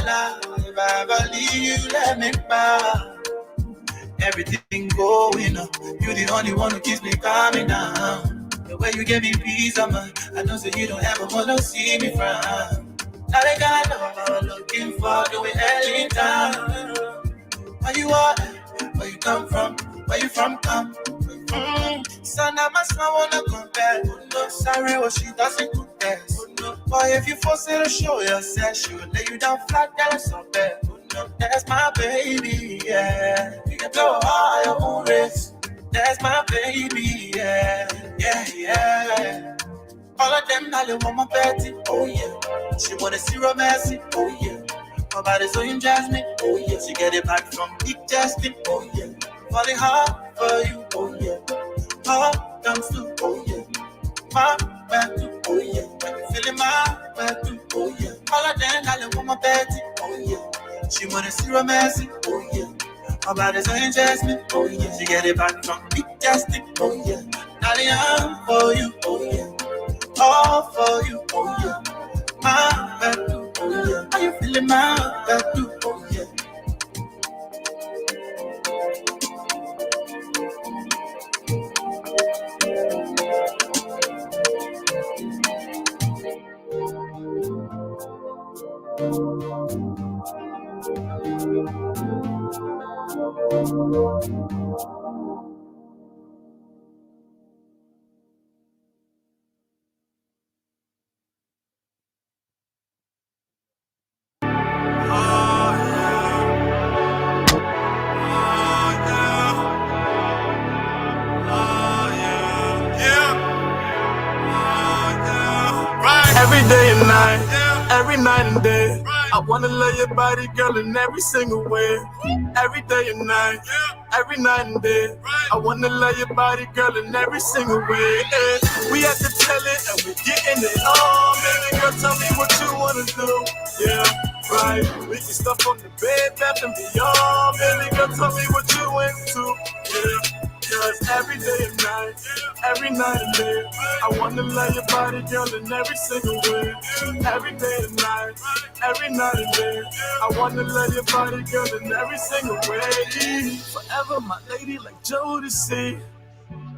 If I ever leave you, let me bow. Everything going up. You the only one who keeps me calming down. The way you give me peace of mind, I know that you don't ever wanna see me frown. Now they got love I'm looking for, doing hell in town. Where you are, where you come from, where you from come. Son, I must not wanna compare. No, sorry, what she doesn't contest. Boy, if you force her to show yourself, she will lay you down flat, that's so bad. That's my baby, yeah. You can go all your own risk. That's my baby, yeah, yeah, yeah. All of them now they want my Betty, oh yeah. She wanna see romance, oh yeah. My body's so in Jasmine, oh yeah. She get it back from Big Justin, oh yeah. Falling hard for you, oh yeah. Hard comes through, oh yeah. My back too, oh yeah. Feeling my back too, oh yeah. All of them now they want my Betty, oh yeah. She wanna see romance, oh yeah. My body's so in Jasmine, oh yeah. She get it back from Big Justin, oh yeah. Now they am for you, oh yeah. All for you, oh yeah. My back too, oh yeah. Are you feeling my back too, oh yeah. Every day and night, every night and day, I wanna love your body, girl, in every single way. Every day and night, every night and day, I wanna love your body, girl, in every single way. We have to tell it and we getting it on. Baby girl, tell me what you wanna do. Yeah, right. We can stuff on the bed, bath and beyond. Baby girl, tell me what you into. Yeah. Cause every day and night, every night and day, I wanna love your body, girl, in every single way. Every day and night, every night and day, I wanna love your body, girl, in every single way. Forever, my lady, like Judicial.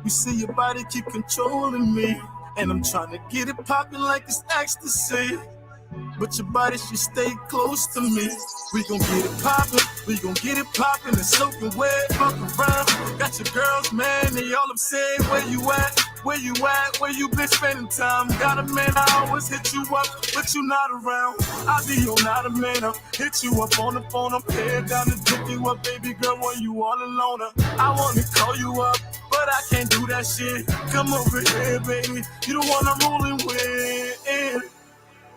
You see your body keep controlling me, and I'm trying to get it popping like it's ecstasy. But your body should stay close to me. We gon' get it poppin', we gon' get it poppin' and soaking wet, fuck around. Got your girls, man, they all upset. Where you at? Where you at? Where you been spending time? Got a man, I always hit you up, but you not around. I be on not a man, I hit you up on the phone. I'm head down to pick you up, baby girl, when you all alone. I wanna call you up, but I can't do that shit. Come over here, baby, you the one I'm rolling with.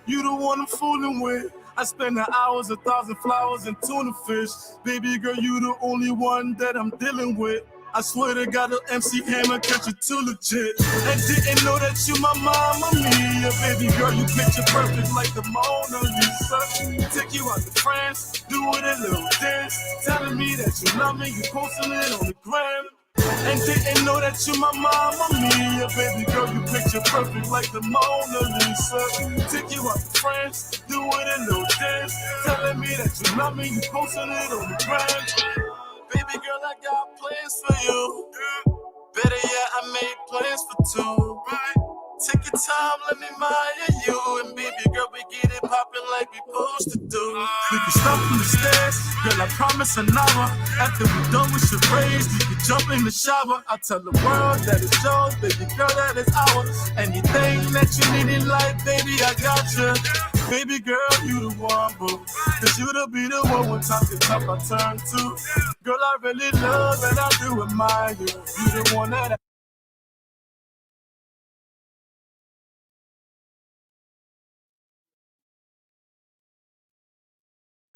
You the one I'm fooling with. I spend the hours, 1,000 flowers and tuna fish. Baby girl, you the only one that I'm dealing with. I swear to God, the MC Hammer catch you too legit. And didn't know that you my mama mia. Baby girl, you picture perfect like the Mona Lisa. Take you out to France, do it a little dance. Telling me that you love me, you posting it on the gram. And didn't know that you my mama mia. Baby girl, you picture perfect like the Mona Lisa. Take you out to France, do it a little dance. Telling me that you love me, you posting it on the gram. Baby girl, I got plans for you. Better yet, I made plans for two. Take your time, let me admire you. And baby girl, we get it poppin' like we supposed to do. We can stop from the stairs, girl, I promise an hour. After we done with charades, we can jump in the shower. I'll tell the world that it's yours, baby girl, that is ours. Anything that you need in life, baby, I got you. Baby girl, you the one, boo. Cause you to be the one when time gets tough, I turn to. Girl, I really love and I do admire you. You the one that I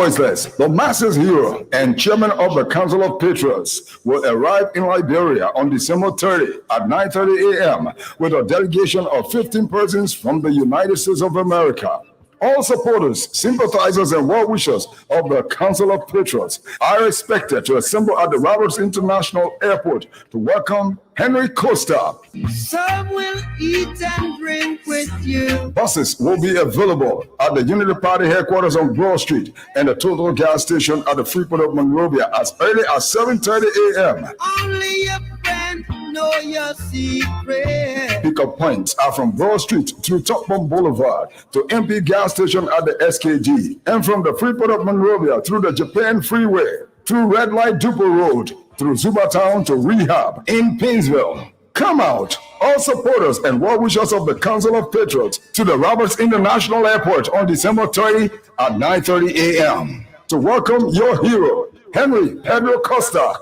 Voiceless, the masses hero and chairman of the Council of Patriots, will arrive in Liberia on December 30 at 9:30 a.m. with a delegation of 15 persons from the United States of America. All supporters, sympathizers, and well-wishers of the Council of Patriots are expected to assemble at the Roberts International Airport to welcome Henry Costa. Some will eat and drink with you. Buses will be available at the Unity Party headquarters on Broad Street and the Total gas station at the Freeport of Monrovia as early as 7:30 a.m. Only your friend know your secret. Pickup points are from Broad Street through Topman Boulevard to MP gas station at the SKG, and from the Freeport of Monrovia through the Japan Freeway, through Red Light Depot Road, through Zubatown to Rehab in Painesville. Come out, all supporters and well-wishers of the Council of Patriots, to the Roberts International Airport on December 30 at 9:30 a.m. to welcome your hero, Henry Pedro Costa.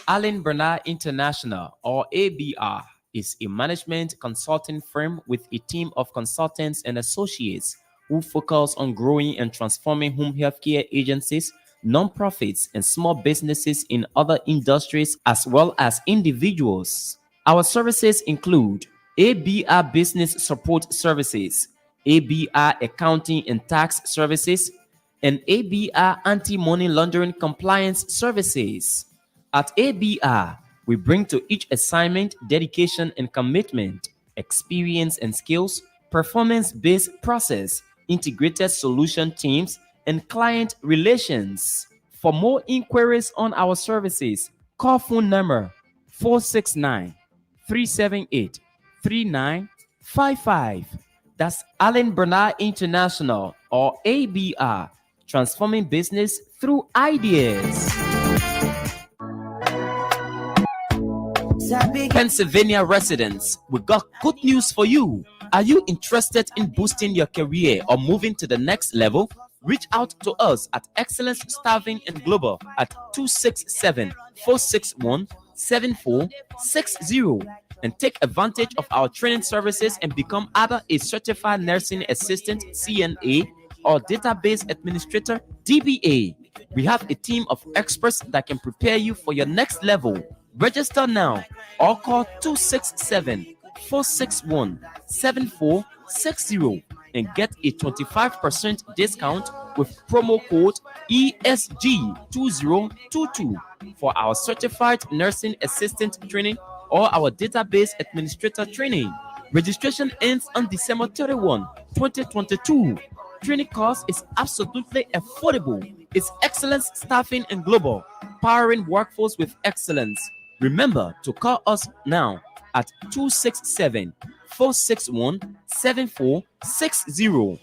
Allen Bernard International, or ABR, is a management consulting firm with a team of consultants and associates who focus on growing and transforming home healthcare agencies, non-profits, and small businesses in other industries as well as individuals. Our services include ABR Business Support Services, ABR Accounting and Tax Services, and ABR Anti-Money Laundering Compliance Services. At ABR, we bring to each assignment dedication and commitment, experience and skills, performance-based process, integrated solution teams, and client relations. For more inquiries on our services, call phone number 469-378-3955. That's Allen Bernard International, or ABR, transforming business through ideas. Pennsylvania residents, we got good news for you. Are you interested in boosting your career or moving to the next level? Reach out to us at Excellence Staffing and Global at 267-461-7460 and take advantage of our training services and become either a certified nursing assistant CNA or database administrator DBA. We have a team of experts that can prepare you for your next level. Register now or call 267-461-7460 and get a 25% discount with promo code ESG2022 for our certified nursing assistant training or our database administrator training. Registration ends on December 31, 2022. Training cost is absolutely affordable. It's Excellence Staffing and Global, powering workforce with excellence. Remember to call us now at 267-461-7460.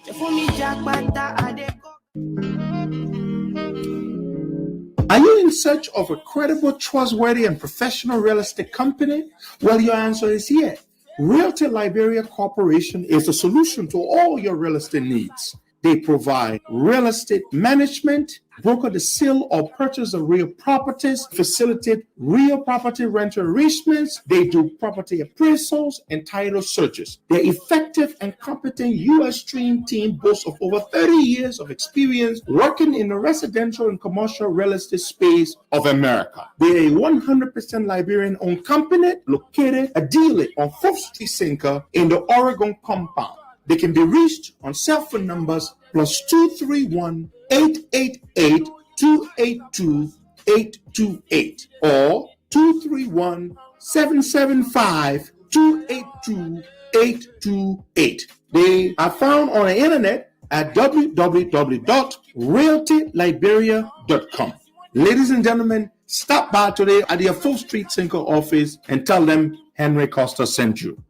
Are you in search of a credible, trustworthy, and professional real estate company? Well, your answer is yes. Realty Liberia Corporation is the solution to all your real estate needs. They provide real estate management, broker the sale or purchase of real properties, facilitate real property rental arrangements. They do property appraisals and title searches. Their effective and competent U.S. trained team boasts of over 30 years of experience working in the residential and commercial real estate space of America. They are a 100% Liberian-owned company located ideally on 4th Street Sinker in the Oregon compound. They can be reached on cell phone numbers +231-888-282-828 or 231-775-282-828. They are found on the internet at www.realtyliberia.com. Ladies and gentlemen, stop by today at their 4th Street Sinker office and tell them Henry Costa sent you.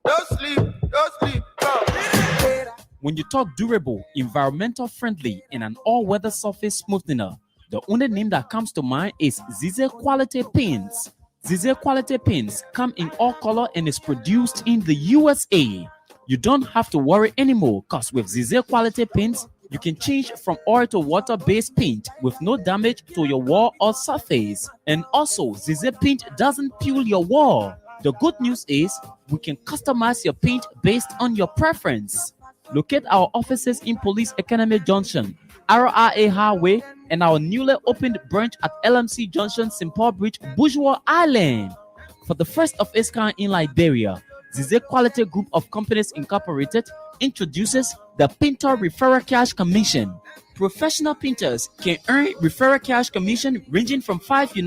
Don't sleep. When you talk durable, environmental friendly, and an all-weather surface smoothener, the only name that comes to mind is Zize Quality Paints. Zize Quality Paints come in all color and is produced in the USA. You don't have to worry anymore, because with Zize Quality Paints, you can change from oil to water-based paint with no damage to your wall or surface. And also, Zize Paint doesn't peel your wall. The good news is we can customize your paint based on your preference. Locate our offices in Police Academy Junction, RRA Highway, and our newly opened branch at LMC Junction, St. Paul Bridge, Bourgeois Island. For the first of its kind in Liberia, Zize Quality Group of Companies Incorporated introduces the Painter Referral Cash Commission. Professional painters can earn referral cash commission ranging from $5 to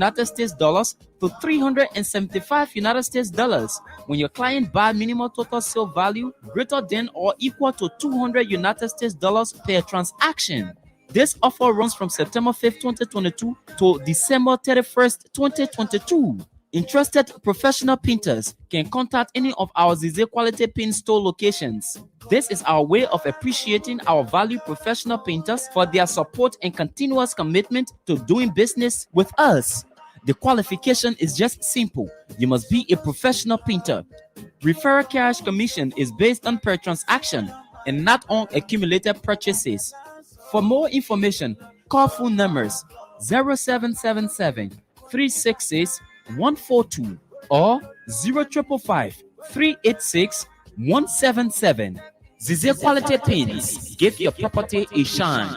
$375 when your client buy minimum total sale value greater than or equal to $200 per transaction. This offer runs from September 5th, 2022 to December 31st, 2022. Interested professional painters can contact any of our Zize Quality Paint store locations. This is our way of appreciating our valued professional painters for their support and continuous commitment to doing business with us. The qualification is just simple. You must be a professional painter. Referral cash commission is based on per transaction and not on accumulated purchases. For more information, call phone numbers 0777 366 142 or 0555 386 177. Zize Quality Paints. Give your property a shine.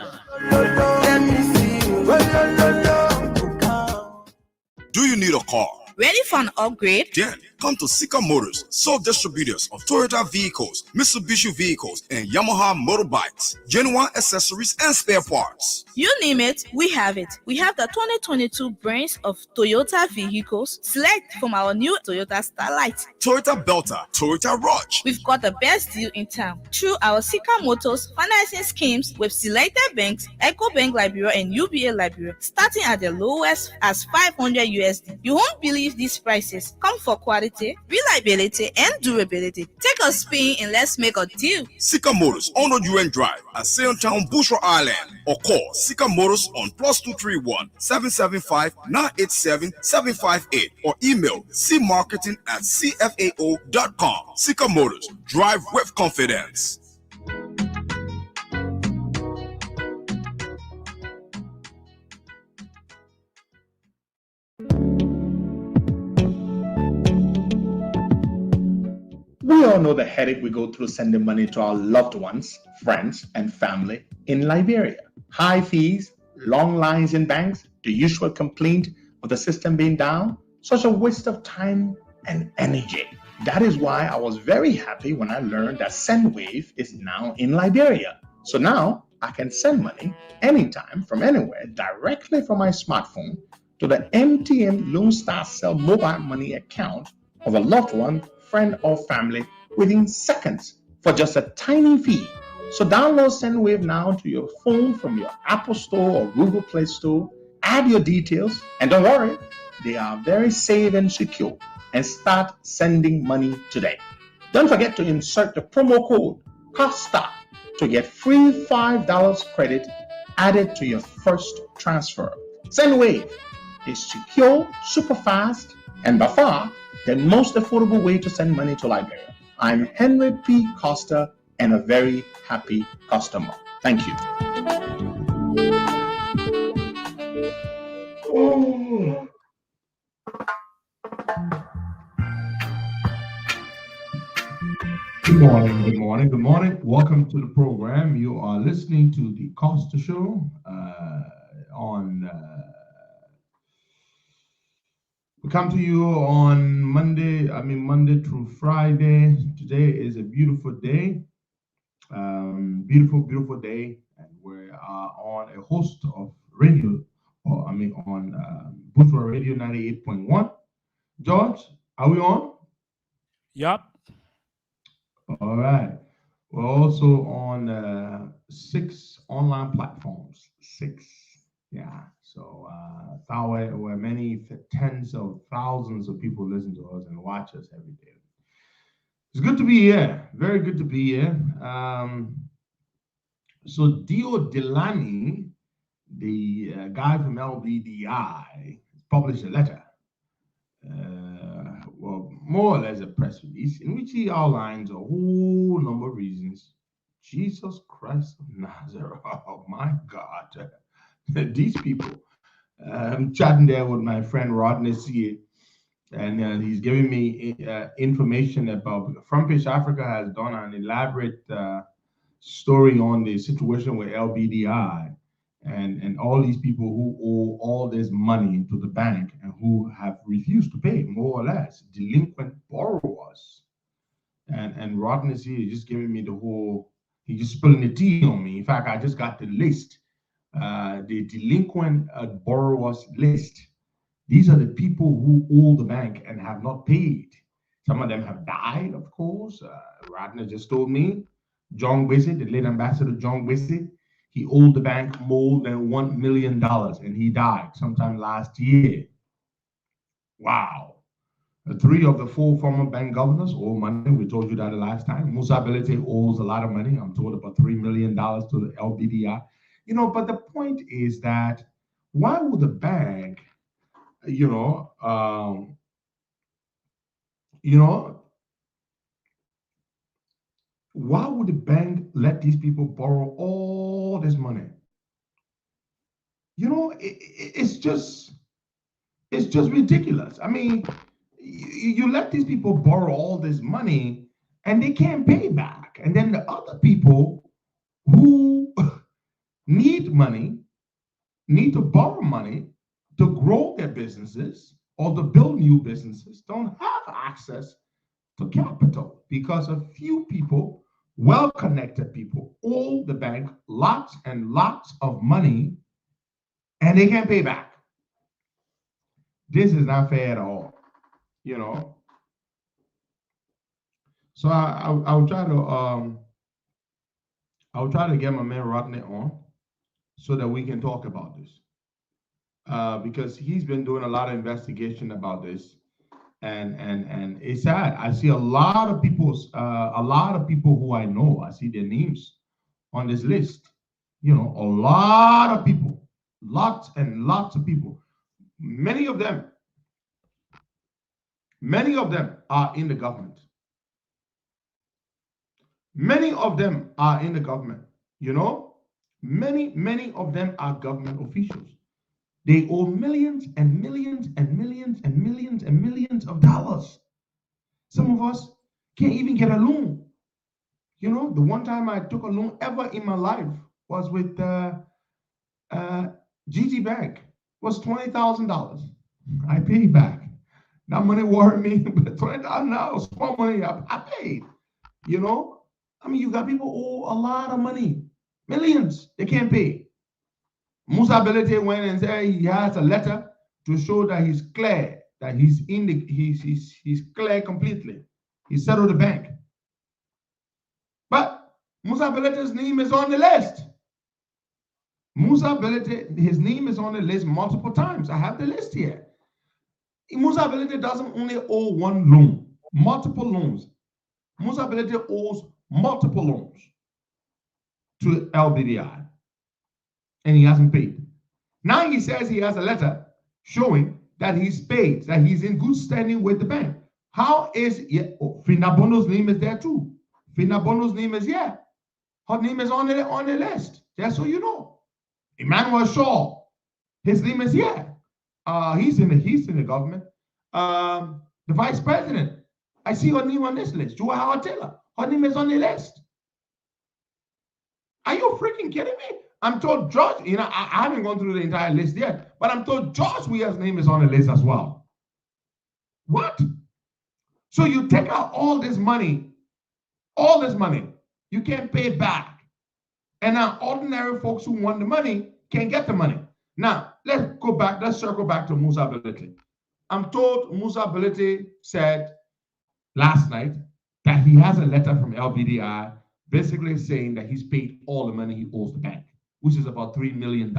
Do you need a car? Ready for an upgrade? Then come to Sika Motors, sole distributors of Toyota vehicles, Mitsubishi vehicles, and Yamaha motorbikes, genuine accessories and spare parts. You name it, we have it. We have the 2022 brands of Toyota vehicles. Select from our new Toyota Starlight, Toyota Belter, Toyota Rush. We've got the best deal in town through our Sika Motors financing schemes with selected banks, EcoBank Liberia and UBA Liberia, starting at the lowest as $500 USD. You won't believe these prices. Come for quality, reliability, and durability. Take a spin and let's make a deal. Sika Motors on the UN Drive at Sailtown, Bushra Island, or call Sika Motors on +231 775 987 758 or email cmarketing@cfao.com. Sika Motors, drive with confidence. We all know the headache we go through sending money to our loved ones, friends, and family in Liberia. High fees, long lines in banks, the usual complaint of the system being down, such a waste of time and energy. That is why I was very happy when I learned that SendWave is now in Liberia. So now I can send money anytime from anywhere directly from my smartphone to the MTN Lone Star Cell mobile money account of a loved one, friend, or family within seconds for just a tiny fee. So download SendWave now to your phone from your Apple Store or Google Play Store. Add your details, and don't worry, they are very safe and secure. And start sending money today. Don't forget to insert the promo code COSTA to get free $5 credit added to your first transfer. SendWave is secure, super fast, and by far the most affordable way to send money to Liberia. I'm Henry P. Costa and a very happy customer. Thank you. Good morning, good morning, good morning. Welcome to the program. You are listening to the Costa Show we come to you on Monday through Friday. Today is a beautiful day, beautiful day, and we are on a host of radio, on Bushra Radio 98.1. George, are we on? Yup. All right. We're also on 6 online platforms. 6. Yeah. So where many tens of thousands of people listen to us and watch us every day. It's good to be here. Very good to be here. So Dio Delany, the guy from LBDI, published a letter. Well, more or less a press release in which he outlines a whole number of reasons. Jesus Christ of Nazareth, oh my God, these people. I'm chatting there with my friend Rodney C. And he's giving me information about Front Page Africa has done an elaborate story on the situation with LBDI and all these people who owe all this money to the bank and who have refused to pay, more or less, delinquent borrowers. And Rodney is here just giving me the whole, he's just spilling the tea on me. In fact, I just got the list, the delinquent borrowers list. These are the people who owe the bank and have not paid. Some of them have died, of course. Rodney just told me, John Wissey, the late Ambassador John Wissey, he owed the bank more than $1 million and he died sometime last year. Wow. 3 of the 4 former bank governors owe money. We told you that the last time. Moosability owes a lot of money. I'm told about $3 million to the LBDI. You know, but the point is that why would the bank, why would the bank let these people borrow all this money? You know, it's just ridiculous. I mean, you let these people borrow all this money and they can't pay back. And then the other people who need money, need to borrow money to grow their businesses or to build new businesses, don't have access to capital because a few people, well-connected people, owe the bank lots and lots of money and they can't pay back. This is not fair at all, you know. So I'll try to get my man Rodney on so that we can talk about this. Because he's been doing a lot of investigation about this, and it's sad. I see a lot of people who I know. I see their names on this list. You know, a lot of people, lots and lots of people. Many of them are in the government. Many of them are in the government. You know, many of them are government officials. They owe millions and millions and millions and millions and millions of dollars. Some of us can't even get a loan. You know, the one time I took a loan ever in my life was with GT Bank. It was $20,000. I paid back. That money worried me, but $20,000, small money, I paid. You know, I mean, you got people who owe a lot of money, millions, they can't pay. Moosability went and said he has a letter to show that he's clear, that he's clear completely. He settled the bank. But Moosability's name is on the list. Moosability, his name is on the list multiple times. I have the list here. Moosability doesn't only owe one loan, multiple loans. Moosability owes multiple loans to LBDI. And he hasn't paid. Now he says he has a letter showing that he's paid, that he's in good standing with the bank. How is Finabono's name is there too? Finabono's name is here. Her name is on the list. Just so you know. Emmanuel Shaw, his name is here. He's in the government. The vice president, I see her name on this list. Joa Howard Taylor, her name is on the list. Are you freaking kidding me? I'm told George, you know, I haven't gone through the entire list yet, but I'm told George Weah's name is on the list as well. What? So you take out all this money, you can't pay back. And now ordinary folks who want the money can't get the money. Now, let's circle back to Moosability. I'm told Moosability said last night that he has a letter from LBDI basically saying that he's paid all the money he owes the bank, which is about $3 million.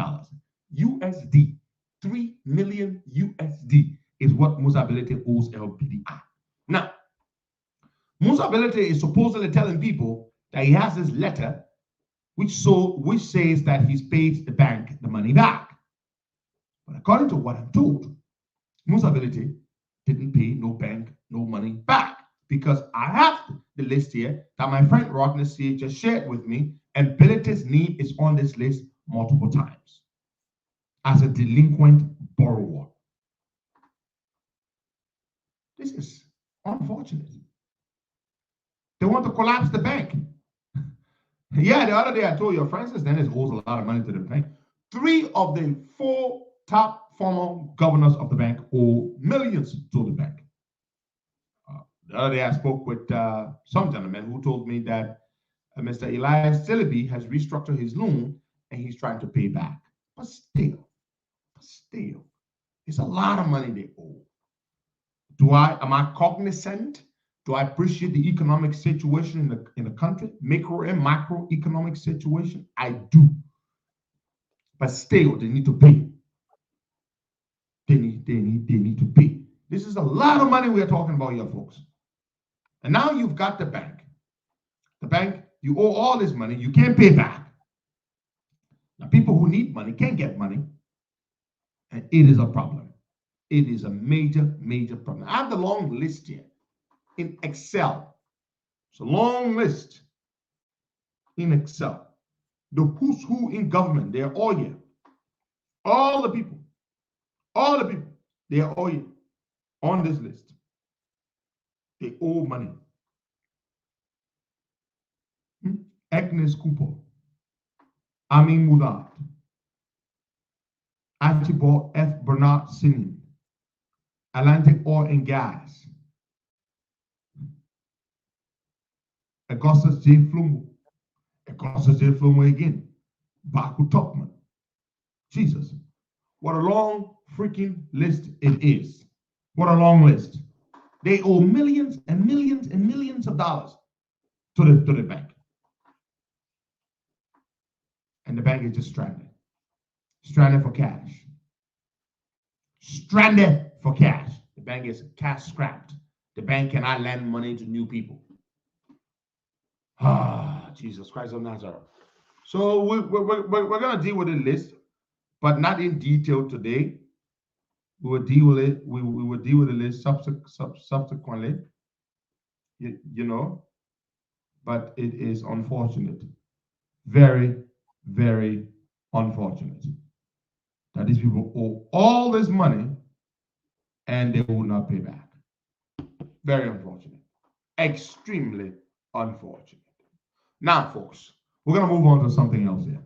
USD. 3 million USD is what Moosability owes LBDI. Now, Moosability is supposedly telling people that he has this letter which says that he's paid the bank the money back. But according to what I'm told, Moosability didn't pay no bank no money back, because I have the list here that my friend Rodney just shared with me, and Bility's name is on this list multiple times as a delinquent borrower. This is unfortunate. They want to collapse the bank. Yeah, the other day I told you, Francis Dennis owes a lot of money to the bank. 3 of the 4 top former governors of the bank owe millions to the bank. The other day I spoke with some gentleman who told me that Mr. Elias Sillaby has restructured his loan and he's trying to pay back. But still, it's a lot of money they owe. Am I cognizant? Do I appreciate the economic situation in the country, macro and macroeconomic situation? I do. But still, they need to pay. They need to pay. This is a lot of money we are talking about here, folks. And now you've got the bank. The bank, you owe all this money, you can't pay back. Now, people who need money can't get money, and it is a problem. It is a major, major problem. I have the long list here in Excel. It's a long list in Excel. The who's who in government, they're all here. All the people, they are all here on this list. They owe money. Agnes Cooper, Amin Mudad, Archibald F. Bernard Senior, Atlantic Oil and Gas, Augustus J. Flumo again, Baku Topman. Jesus, what a long freaking list it is. What a long list. They owe millions and millions and millions of dollars to the bank. And the bank is just stranded. Stranded for cash. Stranded for cash. The bank is cash strapped. The bank cannot lend money to new people. Ah, Jesus Christ of Nazareth. So we're going to deal with the list, but not in detail today. We will deal with it. We will deal with the list subsequently. You know, but it is unfortunate. Very, very unfortunate that these people owe all this money and they will not pay back. Very unfortunate. Extremely unfortunate. Now, folks, we're going to move on to something else here.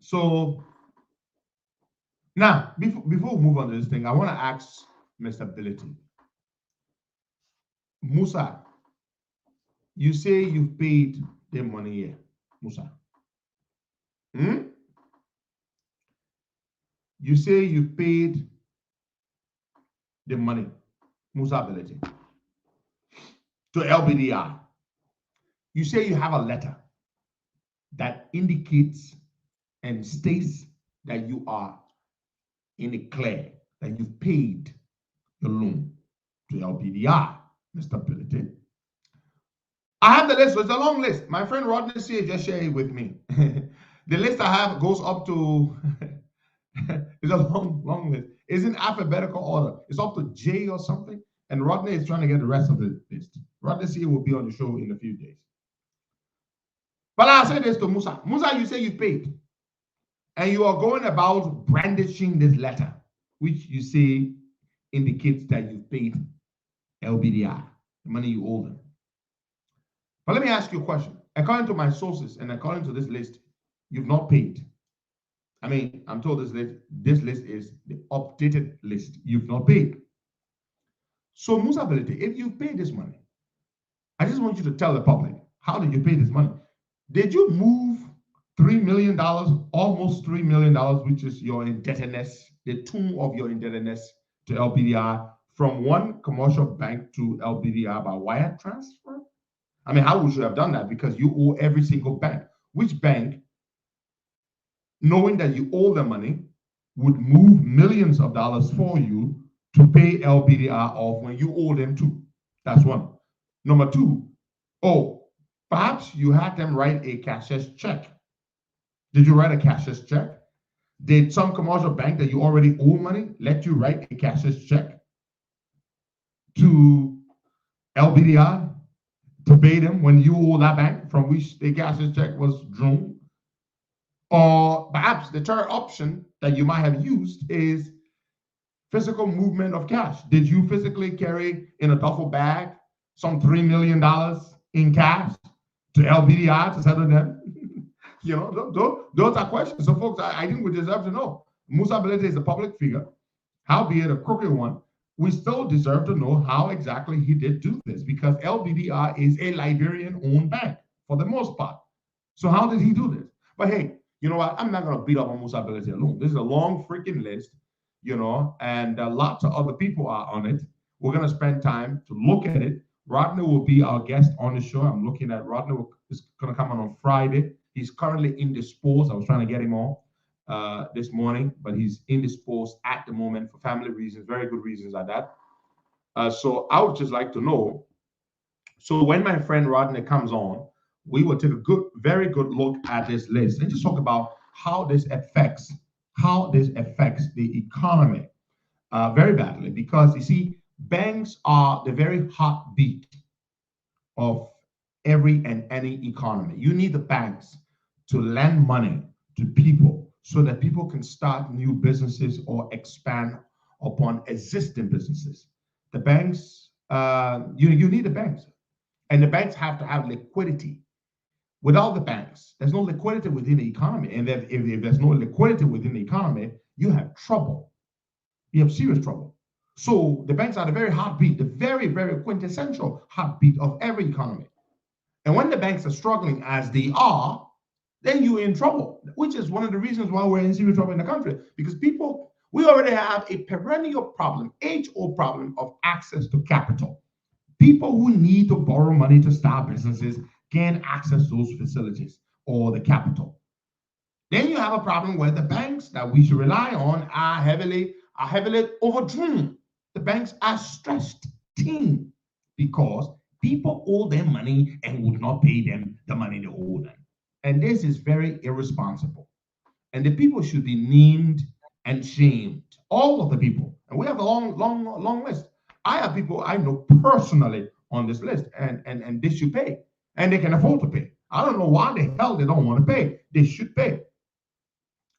So now, before we move on to this thing, I want to ask Mr. Ability. Musa, you say you've paid the money here, Musa. You say you paid the money, Musa Ability, to LBDI. You say you have a letter that indicates and states that you are in the clear, that you've paid your loan to LBDI, Mr. Ability. I have the list, so it's a long list. My friend Rodney C. just shared it with me. The list I have goes up to, it's a long list. It's in alphabetical order. It's up to J or something. And Rodney is trying to get the rest of the list. Rodney C. will be on the show in a few days. But I'll say this to Musa. Musa, you say you paid. And you are going about brandishing this letter, which you say indicates that you paid LBDI, the money you owe them. But let me ask you a question. According to my sources and according to this list, you've not paid. I mean, I'm told this list is the updated list. You've not paid. So, Musa Ability, if you paid this money, I just want you to tell the public, how did you pay this money? Did you move $3 million, almost $3 million, which is your indebtedness, the tune of your indebtedness to LBDI from one commercial bank to LBDI by wire transfer? I mean, how would you have done that? Because you owe every single bank. Which bank, knowing that you owe the money, would move millions of dollars for you to pay LBDI off when you owe them too? That's one. Number two, perhaps you had them write a cashier's check. Did you write a cashier's check? Did some commercial bank that you already owe money let you write a cashier's check to LBDI to pay them when you owe that bank from which the cashier's check was drawn? Or perhaps the third option that you might have used is physical movement of cash. Did you physically carry in a duffel bag some $3 million in cash to LBDI to settle them? You know, those are questions. So, folks, I think we deserve to know. Musa Ability is a public figure, howbeit a crooked one, we still deserve to know how exactly he did do this, because LBDR is a Liberian-owned bank for the most part. So how did he do this? But hey, you know what? I'm not going to beat up on motorbike alone. This is a long freaking list, you know, and lots of other people are on it. We're going to spend time to look at it. Rodney will be our guest on the show. I'm looking at Rodney is going to come on Friday. He's currently indisposed. I was trying to get him on this morning, but he's indisposed at the moment for family reasons, very good reasons at that. So I would just like to know. So when my friend Rodney comes on, we will take a very good look at this list and just talk about how this affects the economy very badly. Because you see, banks are the very heartbeat of every and any economy. You need the banks to lend money to people so that people can start new businesses or expand upon existing businesses. The banks, you need the banks, and the banks have to have liquidity. Without the banks, there's no liquidity within the economy. And if there's no liquidity within the economy, you have trouble. You have serious trouble. So the banks are the very heartbeat, the very, very quintessential heartbeat of every economy. And when the banks are struggling as they are, then you're in trouble, which is one of the reasons why we're in serious trouble in the country. Because we already have a perennial problem, age-old problem of access to capital. People who need to borrow money to start businesses can't access those facilities or the capital. Then you have a problem where the banks that we should rely on are heavily overdrawn. The banks are stressed thin because people owe them money and would not pay them the money they owe them. And this is very irresponsible. And the people should be named and shamed. All of the people. And we have a long list. I have people I know personally on this list, and they should pay. And they can afford to pay. I don't know why the hell they don't want to pay. They should pay.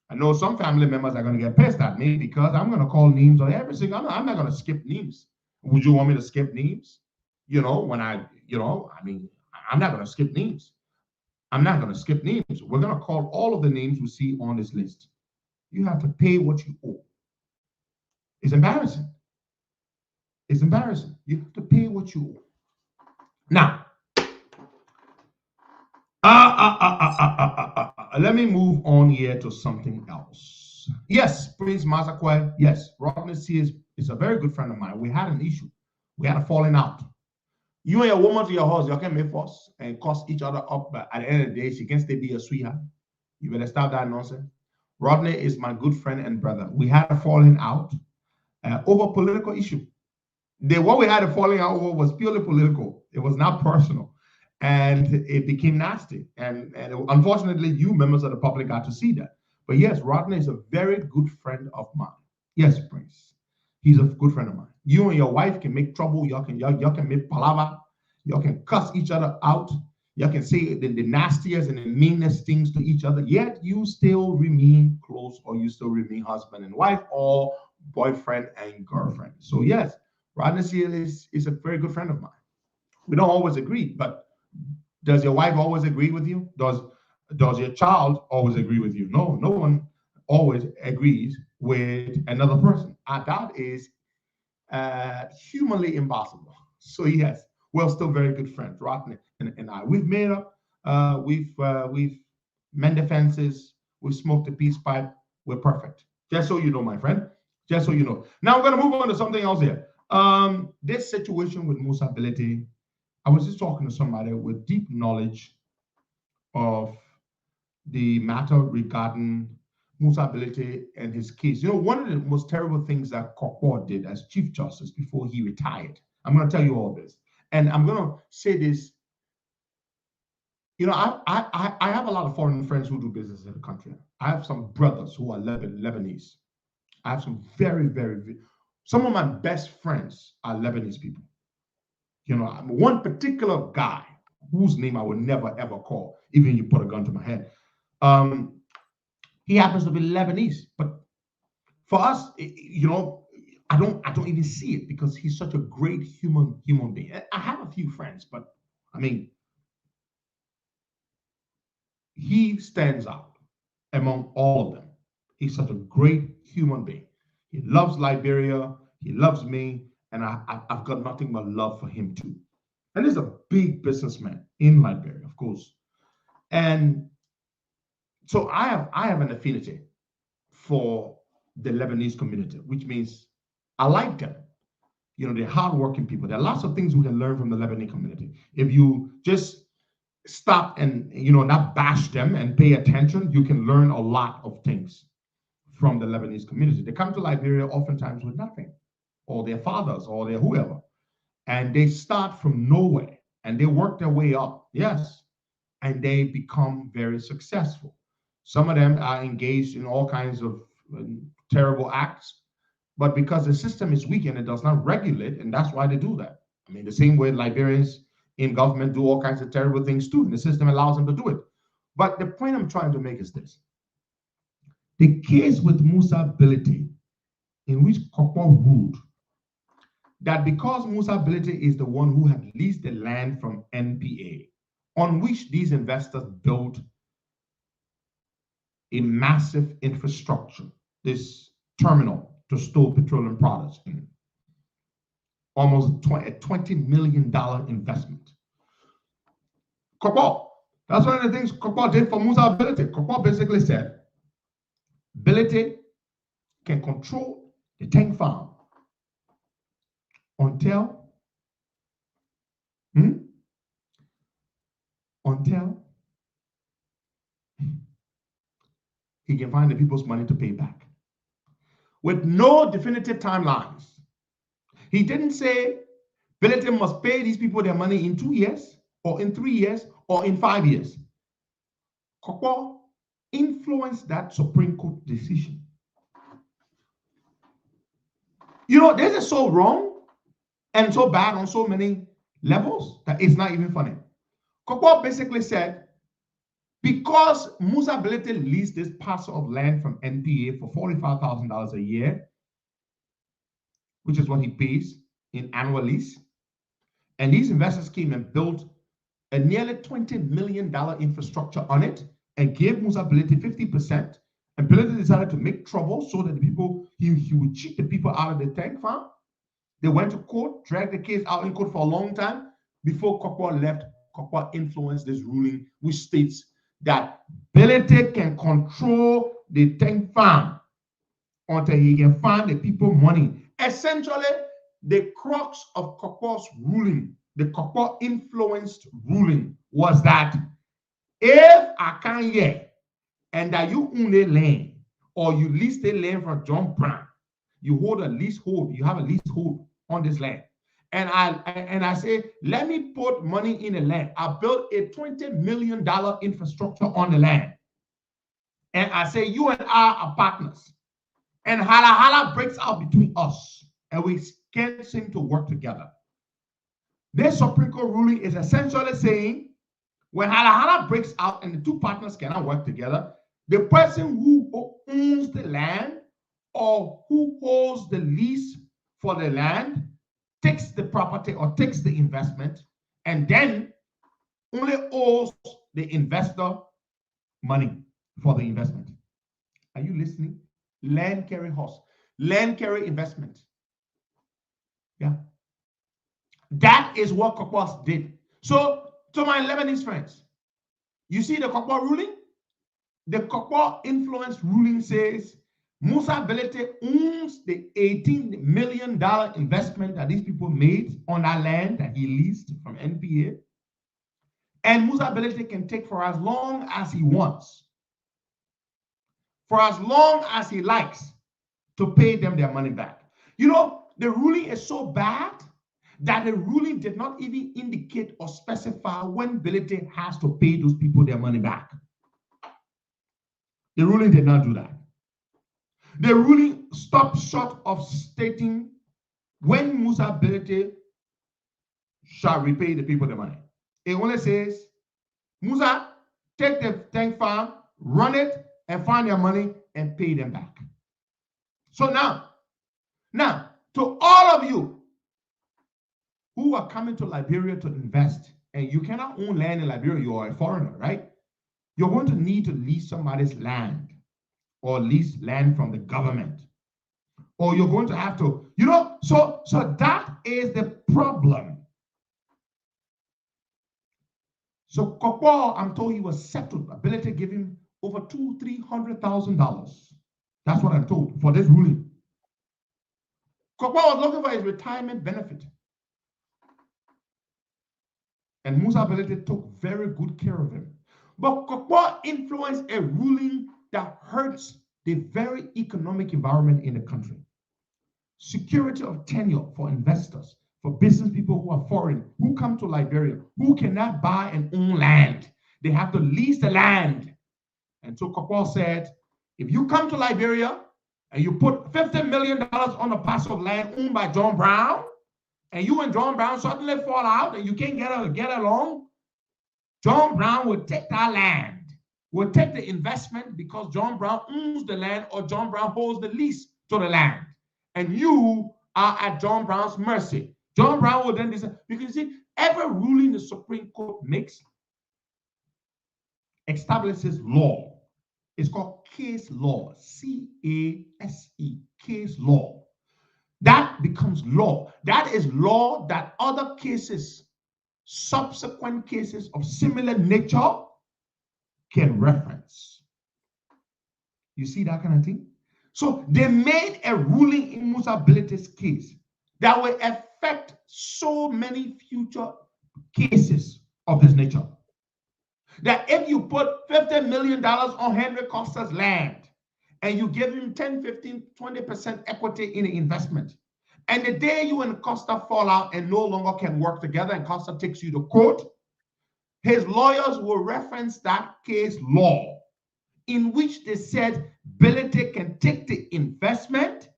I know some family members are going to get pissed at me because I'm going to call names on every single. I'm not going to skip names. Would you want me to skip names? I'm not going to skip names. I'm not going to skip names. We're going to call all of the names we see on this list. You have to pay what you owe. It's embarrassing. It's embarrassing. You have to pay what you owe. Now, let me move on here to something else. Yes, Prince Mazakwe. Yes, Rodney C is a very good friend of mine. We had an issue. We had a falling out. You and your woman to your house, you can make fuss and cost each other up, but at the end of the day, she can still be your sweetheart. You better stop that nonsense. Rodney is my good friend and brother. We had a falling out over political issue. What we had a falling out over was purely political. It was not personal. And it became nasty. And unfortunately, you members of the public got to see that. But yes, Rodney is a very good friend of mine. Yes, Prince. He's a good friend of mine. You and your wife can make trouble. Y'all can make palaver. Y'all can cuss each other out. Y'all can say the nastiest and the meanest things to each other. Yet you still remain close, or you still remain husband and wife, or boyfriend and girlfriend. So yes, Rodney is a very good friend of mine. We don't always agree, but does your wife always agree with you? Does your child always agree with you? No one always agrees with another person. That is humanly impossible. So yes, we're still very good friends, Rodney and I. We've made up. We've mended fences. We've smoked a peace pipe. We're perfect. Just so you know, my friend. Just so you know. Now I'm going to move on to something else here. This situation with motorbike. I was just talking to somebody with deep knowledge of the matter regarding motorbike and his case. One of the most terrible things that Kokor did as Chief Justice before he retired. I'm going to tell you all this. And I'm going to say this. I have a lot of foreign friends who do business in the country. I have some brothers who are Lebanese. I have some some of my best friends are Lebanese people. One particular guy whose name I would never ever call, even if you put a gun to my head. He happens to be Lebanese, but for us, I don't even see it because he's such a great human being. I have a few friends, but I mean, he stands out among all of them. He's such a great human being. He loves Liberia. He loves me. and I've got nothing but love for him too. And he's a big businessman in Liberia, of course. And so I have an affinity for the Lebanese community, which means I like them. You know, they're hardworking people. There are lots of things we can learn from the Lebanese community. If you just stop and, you know, not bash them and pay attention, you can learn a lot of things from the Lebanese community. They come to Liberia oftentimes with nothing, or their fathers, or their whoever. And they start from nowhere and they work their way up. Yes. And they become very successful. Some of them are engaged in all kinds of terrible acts, but because the system is weak and it does not regulate, and that's why they do that. I mean, the same way Liberians in government do all kinds of terrible things too, and the system allows them to do it. But the point I'm trying to make is this. The case with Instability, in which Kokpo ruled that because Instability is the one who had leased the land from NPA, on which these investors built a massive infrastructure, this terminal to store petroleum products in, almost a $20 million investment. Kokpo, that's one of the things Kokpo did for Instability. Kokpo basically said, Ability can control the tank farm until he can find the people's money to pay back, with no definitive timelines. He didn't say Ability must pay these people their money in 2 years, or in 3 years, or in 5 years. Kokpo influenced that Supreme Court decision. You know, this is so wrong and so bad on so many levels that it's not even funny. Kokpo basically said, because Instability leased this parcel of land from NPA for $45,000 a year, which is what he pays in annual lease, and these investors came and built a nearly $20 million infrastructure on it and gave Instability 50%, and Ability decided to make trouble so that the people, he would cheat the people out of the tank farm. They went to court, dragged the case out in court for a long time. Before Kokpo left, Kokpo influenced this ruling, which states that Ability can control the tank farm until he can find the people money. Essentially, the crux of Kokpo's ruling, the Kokpo influenced ruling, was that if I can't get and that you own the land or you lease the land from John Brown, you hold a leasehold, you have a leasehold on this land. And I say, let me put money in the land. I built a $20 million infrastructure on the land. And I say, you and I are partners. And hala breaks out between us. And we can't seem to work together. This Supreme Court ruling is essentially saying, when hala breaks out and the two partners cannot work together, the person who owns the land or who holds the lease for the land takes the property or takes the investment and then only owes the investor money for the investment. Are you listening? Land carry horse, land carry investment. Yeah. That is what Kokpo did. So, to my Lebanese friends, you see the Kokpo ruling? The Kokpo influence ruling says Instability owns the $18 million investment that these people made on that land that he leased from NPA. And Instability can take for as long as he wants, for as long as he likes, to pay them their money back. You know, the ruling is so bad that the ruling did not even indicate or specify when Ability has to pay those people their money back. The ruling did not do that. The ruling stopped short of stating when Instability shall repay the people the money. It only says, Musa, take the tank farm, run it, and find their money and pay them back. So now, to all of you who are coming to Liberia to invest, and you cannot own land in Liberia, you are a foreigner, right? You're going to need to lease somebody's land or lease land from the government. Or you're going to have to, you know, so that is the problem. So Kokwa, I'm told he was settled. Ability gave him over $200,000-$300,000. That's what I'm told for this ruling. Kokwa was looking for his retirement benefit. And Musa Ability took very good care of him. But Kokwa influenced a ruling that hurts the very economic environment in the country. Security of tenure for investors, for business people who are foreign, who come to Liberia, who cannot buy and own land. They have to lease the land. And so Kokwa said, if you come to Liberia and you put $50 million on a parcel of land owned by John Brown, and you and John Brown suddenly fall out and you can't get along, John Brown will take that land, will take the investment because John Brown owns the land or John Brown holds the lease to the land. And you are at John Brown's mercy. John Brown will then decide, because you see, every ruling the Supreme Court makes establishes law. It's called case law, C-A-S-E, case law. That becomes law. That is law that other cases, subsequent cases of similar nature can reference. You see that kind of thing? So they made a ruling in Musa Ability's case that will affect so many future cases of this nature. That if you put $50 million on Henry Costa's land and you give him 10, 15, 20% equity in the investment, and the day you and Costa fall out and no longer can work together and Costa takes you to court, his lawyers will reference that case law in which they said Ability can take the investment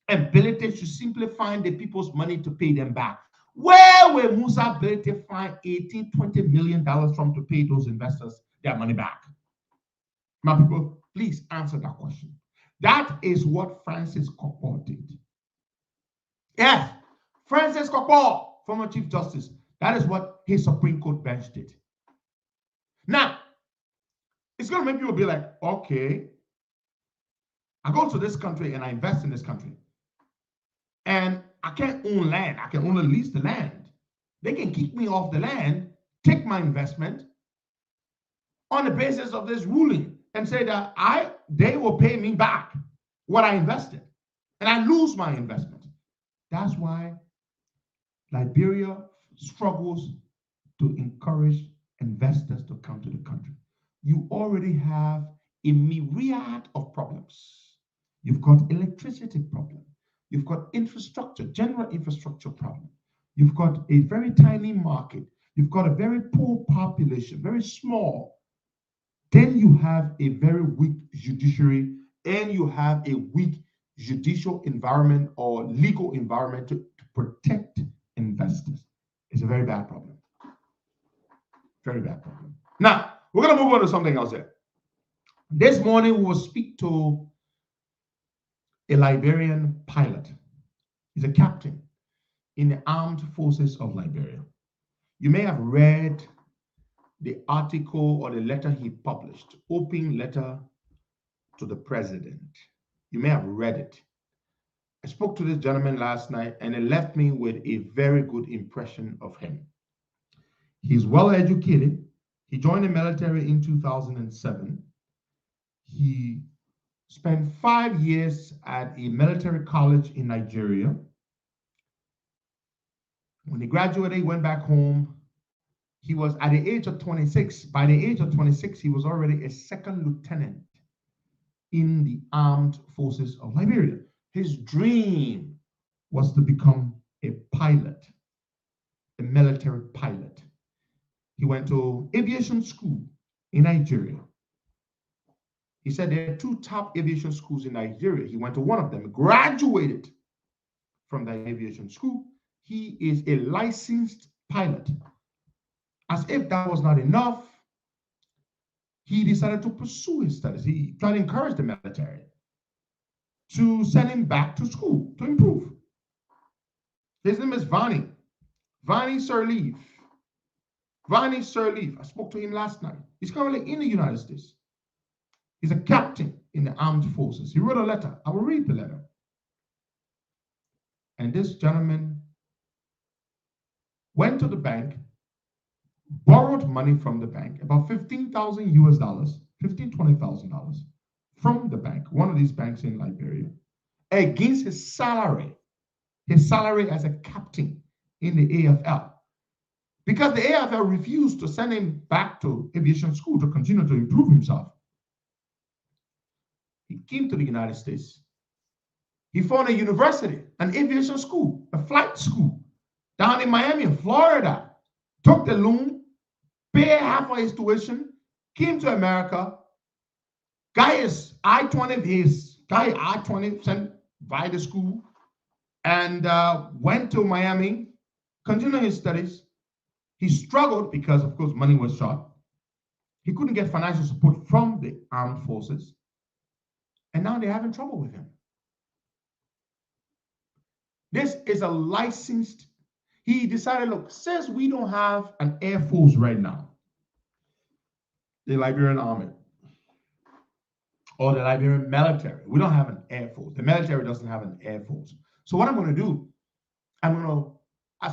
and Ability should simply find the people's money to pay them back. Where will Musa Ability find $18, $20 million from to pay those investors their money back? My people, please answer that question. That is what Francis Kokwa did. Yes, Francis Kokwa, former Chief Justice, that is what his Supreme Court bench did. Now, it's going to make people be like, okay, I go to this country and I invest in this country. And I can't own land. I can only lease the land. They can kick me off the land, take my investment on the basis of this ruling and say that they will pay me back what I invested. And I lose my investment. That's why Liberia struggles to encourage investors to come to the country. You already have a myriad of problems. You've got electricity problem. You've got infrastructure, general infrastructure problem. You've got a very tiny market. You've got a very poor population, very small. Then you have a very weak judiciary, and you have a weak judicial environment or legal environment to protect investors. It's a very bad problem. Very bad problem. Now, we're going to move on to something else here. This morning, we will speak to a Liberian pilot. He's a captain in the armed forces of Liberia. You may have read the article or the letter he published, open letter to the president. You may have read it. I spoke to this gentleman last night and it left me with a very good impression of him. He's well educated. He joined the military in 2007. He spent 5 years at a military college in Nigeria. When he graduated, he went back home. He was at the age of 26. By the age of 26, he was already a second lieutenant in the armed forces of Liberia. His dream was to become a pilot, a military pilot. He went to aviation school in Nigeria. He said there are 2 top aviation schools in Nigeria. He went to one of them, graduated from the aviation school. He is a licensed pilot. As if that was not enough, he decided to pursue his studies. He tried to encourage the military to send him back to school to improve. His name is Vani Sirleaf. Vani Sirleaf. I spoke to him last night. He's currently in the United States. He's a captain in the armed forces. He wrote a letter. I will read the letter. And this gentleman went to the bank, borrowed money from the bank, about $15,000 US, $20,000 from the bank, one of these banks in Liberia, against his salary as a captain in the AFL. Because the AFL refused to send him back to aviation school to continue to improve himself. He came to the United States. He found a university, an aviation school, a flight school down in Miami, in Florida. Took the loan, paid half of his tuition, came to America, got his I-20 sent by the school, and went to Miami, continued his studies. He struggled because, of course, money was short. He couldn't get financial support from the armed forces. And now they're having trouble with him. This is a licensed, he decided, look, since we don't have an Air Force right now, the Liberian Army, or the Liberian military, we don't have an Air Force. The military doesn't have an Air Force. So what I'm going to do,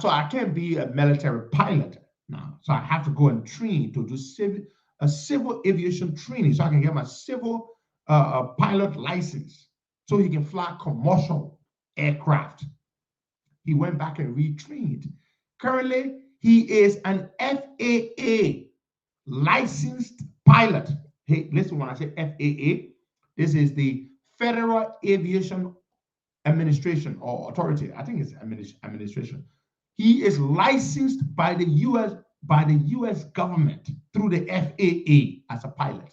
so I can't be a military pilot now. So I have to go and train to do civil aviation training so I can get my civil pilot license so he can fly commercial aircraft. He went back and retrained. Currently, he is an FAA licensed pilot. Hey, listen, when I say FAA, this is the Federal Aviation Administration or Authority. I think it's administration. He is licensed by the US government through the FAA as a pilot,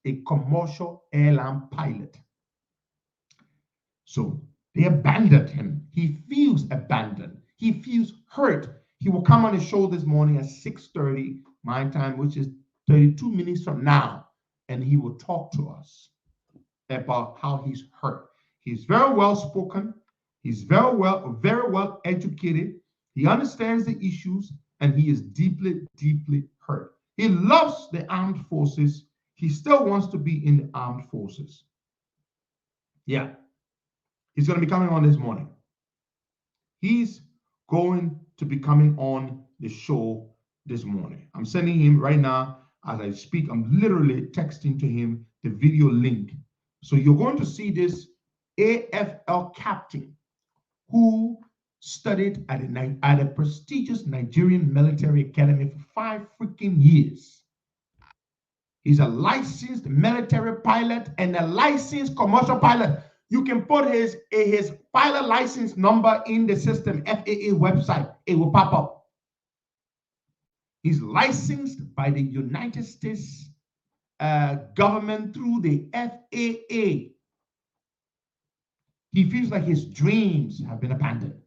a commercial airline pilot. So they abandoned him. He feels abandoned. He feels hurt. He will come on the show this morning at 6:30 my time, which is 32 minutes from now, and he will talk to us about how he's hurt. He's very well spoken. He's very well educated. He understands the issues, and he is deeply, deeply hurt. He loves the armed forces. He still wants to be in the armed forces. Yeah. He's going to be coming on this morning. He's going to be coming on the show this morning. I'm sending him right now as I speak. I'm literally texting to him the video link. So you're going to see this AFL captain who studied at a prestigious Nigerian military academy for 5 freaking years. He's a licensed military pilot and a licensed commercial pilot. You can put his pilot license number in the system, FAA website. It will pop up. He's licensed by the United States government through the FAA. He feels like his dreams have been abandoned.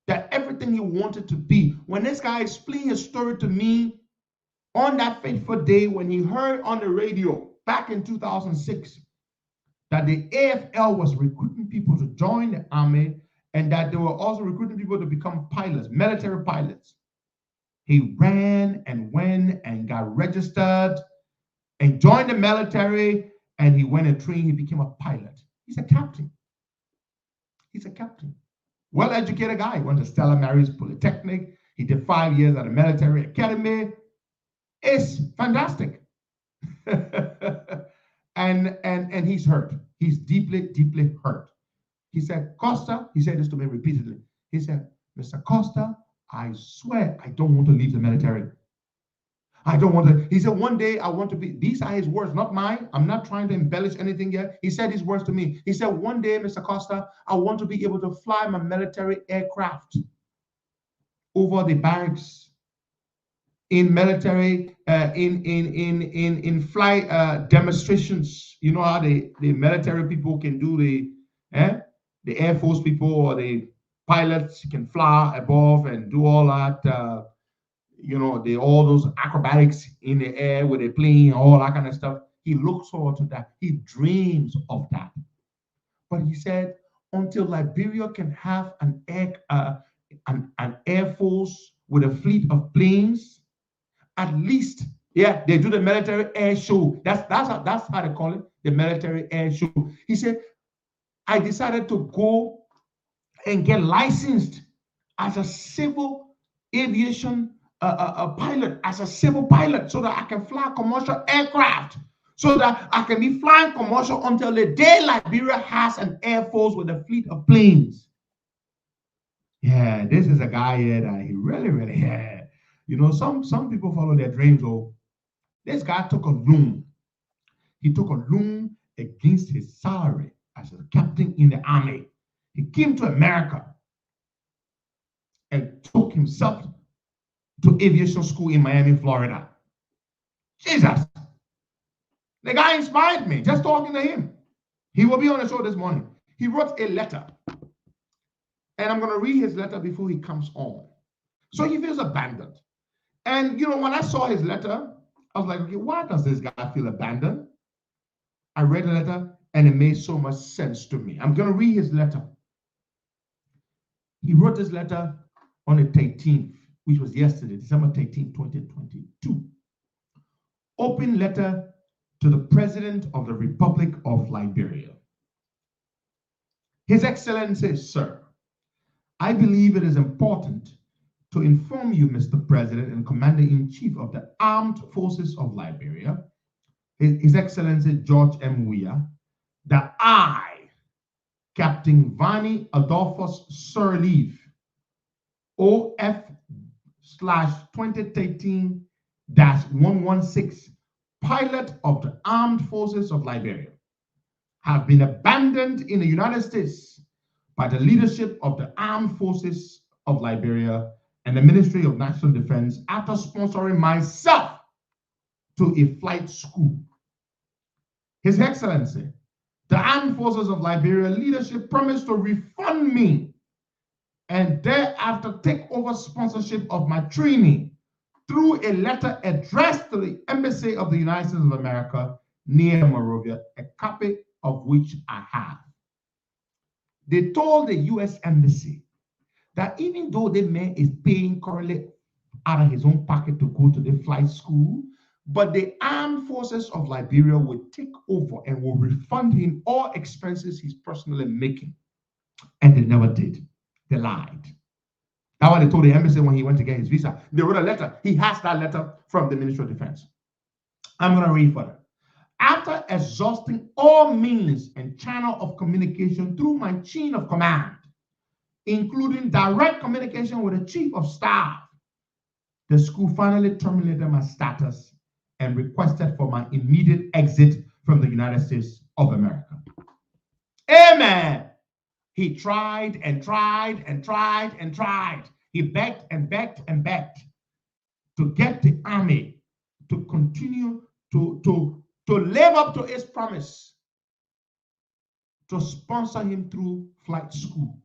That everything he wanted to be. When this guy explained his story to me on that fateful day when he heard on the radio back in 2006, that the AFL was recruiting people to join the army and that they were also recruiting people to become pilots, military pilots. He ran and went and got registered and joined the military, and he went and trained. He became a pilot. He's a captain. He's a captain. Well-educated guy. He went to Stella Maris Polytechnic. He did 5 years at a military academy. It's fantastic. And he's hurt. He's deeply, deeply hurt. He said, Costa, he said this to me repeatedly. He said, Mr. Costa, I swear I don't want to leave the military. I don't want to. He said, one day I want to be, these are his words, not mine. I'm not trying to embellish anything here. He said these words to me. He said, one day, Mr. Costa, I want to be able to fly my military aircraft over the barracks in military, in flight demonstrations. You know how the military people can do the Air Force people or the pilots can fly above and do all that, all those acrobatics in the air with a plane, all that kind of stuff. He looks forward to that. He dreams of that. But he said, until Liberia can have an Air Force with a fleet of planes, at least, yeah, they do the military air show. That's how they call it, the military air show. He said, I decided to go and get licensed as a civil aviation pilot, as a civil pilot, so that I can fly commercial aircraft, so that I can be flying commercial until the day Liberia has an air force with a fleet of planes. Yeah, this is a guy here that he really had. You know, some people follow their dreams. Oh, this guy took a loan. He took a loan against his salary as a captain in the army. He came to America and took himself to aviation school in Miami, Florida. Jesus. The guy inspired me just talking to him. He will be on the show this morning. He wrote a letter. And I'm going to read his letter before he comes on. So he feels abandoned. And, you know, when I saw his letter, I was like, okay, why does this guy feel abandoned? I read the letter and it made so much sense to me. I'm going to read his letter. He wrote this letter on the 13th, which was yesterday, December 13, 2022. Open letter to the President of the Republic of Liberia. His Excellency, sir, I believe it is important to inform you, Mr. President and Commander-in-Chief of the Armed Forces of Liberia, His Excellency George M. Weah, that I, Captain Vani Adolphus Sirleaf, OF/2013-116, pilot of the Armed Forces of Liberia, have been abandoned in the United States by the leadership of the Armed Forces of Liberia and the Ministry of National Defense after sponsoring myself to a flight school. His Excellency, the Armed Forces of Liberia leadership promised to refund me and thereafter take over sponsorship of my training through a letter addressed to the Embassy of the United States of America near Monrovia, a copy of which I have. They told the U.S. Embassy that even though the man is paying currently out of his own pocket to go to the flight school, but the Armed Forces of Liberia will take over and will refund him all expenses he's personally making. And they never did. They lied. That's what they told the embassy when he went to get his visa. They wrote a letter. He has that letter from the Ministry of Defense. I'm going to read further. After exhausting all means and channel of communication through my chain of command, including direct communication with the Chief of Staff, the school finally terminated my status and requested for my immediate exit from the United States of America. Amen. He tried and tried and tried and tried. He begged and begged and begged to get the army to continue to live up to its promise to sponsor him through flight school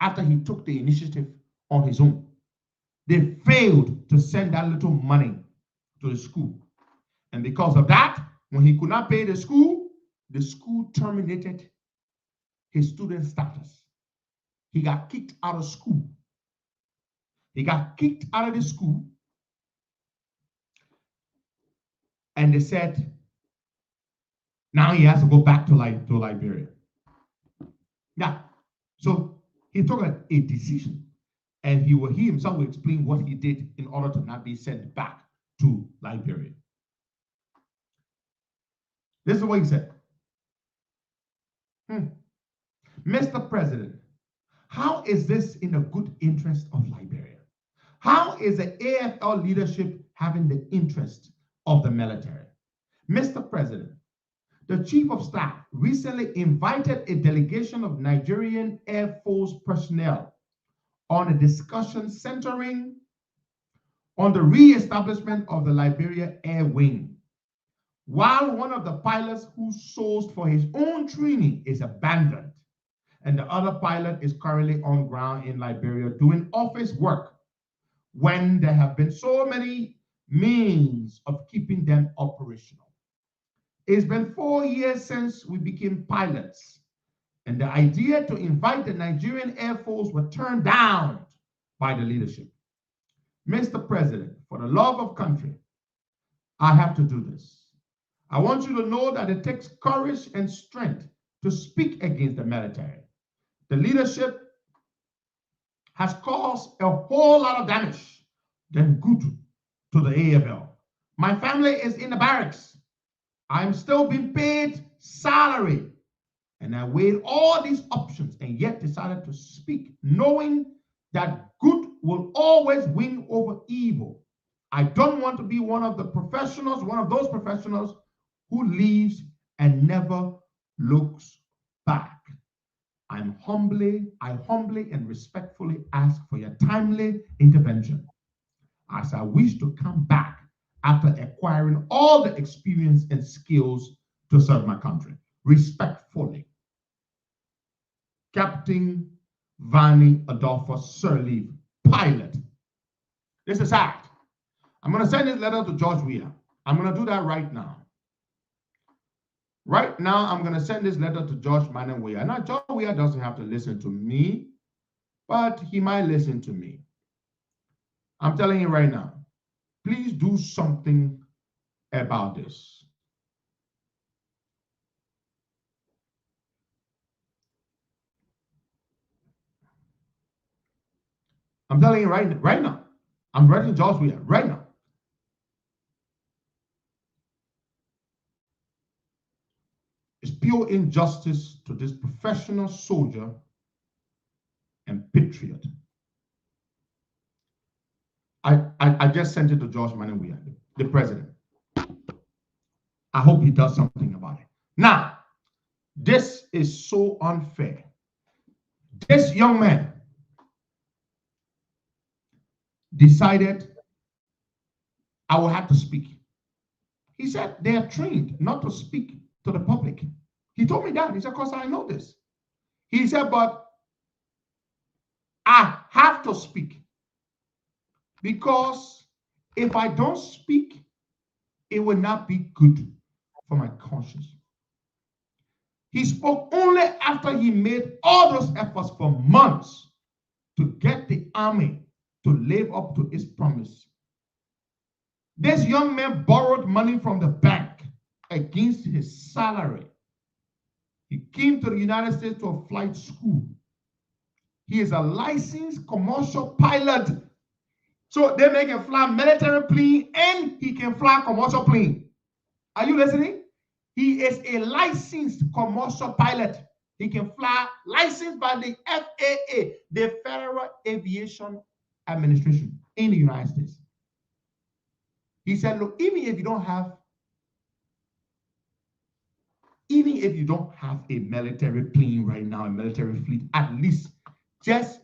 after he took the initiative on his own. They failed to send that little money to the school. And because of that, when he could not pay the school terminated his student status. He got kicked out of school. He got kicked out of the school. And they said, now he has to go back to Liberia. Yeah. So he took a decision, and he himself will explain what he did in order to not be sent back to Liberia. This is what he said. Mr. President, how is this in the good interest of Liberia? How is the AFL leadership having the interest of the military? Mr. President, the Chief of Staff recently invited a delegation of Nigerian Air Force personnel on a discussion centering on the re-establishment of the Liberia Air Wing. While one of the pilots who sourced for his own training is abandoned, and the other pilot is currently on ground in Liberia doing office work, when there have been so many means of keeping them operational. It's been 4 years since we became pilots, and the idea to invite the Nigerian Air Force was turned down by the leadership. Mr. President, for the love of country, I have to do this. I want you to know that it takes courage and strength to speak against the military. The leadership has caused a whole lot of damage than good to the AFL. My family is in the barracks. I'm still being paid salary. And I weighed all these options and yet decided to speak, knowing that good will always win over evil. I don't want to be one of those professionals who leaves and never looks back. I humbly and respectfully ask for your timely intervention, as I wish to come back after acquiring all the experience and skills to serve my country. Respectfully, Captain Vanny Adolphus Sirleaf, pilot. This is act. I'm going to send this letter to George Weah. I'm going to do that right now. Right now, I'm going to send this letter to George Manuel Weah. Now, George Weah doesn't have to listen to me, but he might listen to me. I'm telling you right now, please do something about this. I'm telling you right now. I'm writing George Weah right now. It's pure injustice to this professional soldier and patriot. I just sent it to George Manuel Weah, the president. I hope he does something about it. Now, this is so unfair. This young man decided I will have to speak. He said they are trained not to speak to the public. He told me that. He said, because I know this. He said, but I have to speak. Because if I don't speak, it will not be good for my conscience. He spoke only after he made all those efforts for months to get the army to live up to its promise. This young man borrowed money from the bank against his salary. He came to the United States to a flight school. He is a licensed commercial pilot. So they make him fly military plane and he can fly commercial plane. Are you listening? He is a licensed commercial pilot. He can fly, licensed by the FAA, the Federal Aviation Administration in the United States. He said, look, even if you don't have a military plane right now, a military fleet, at least just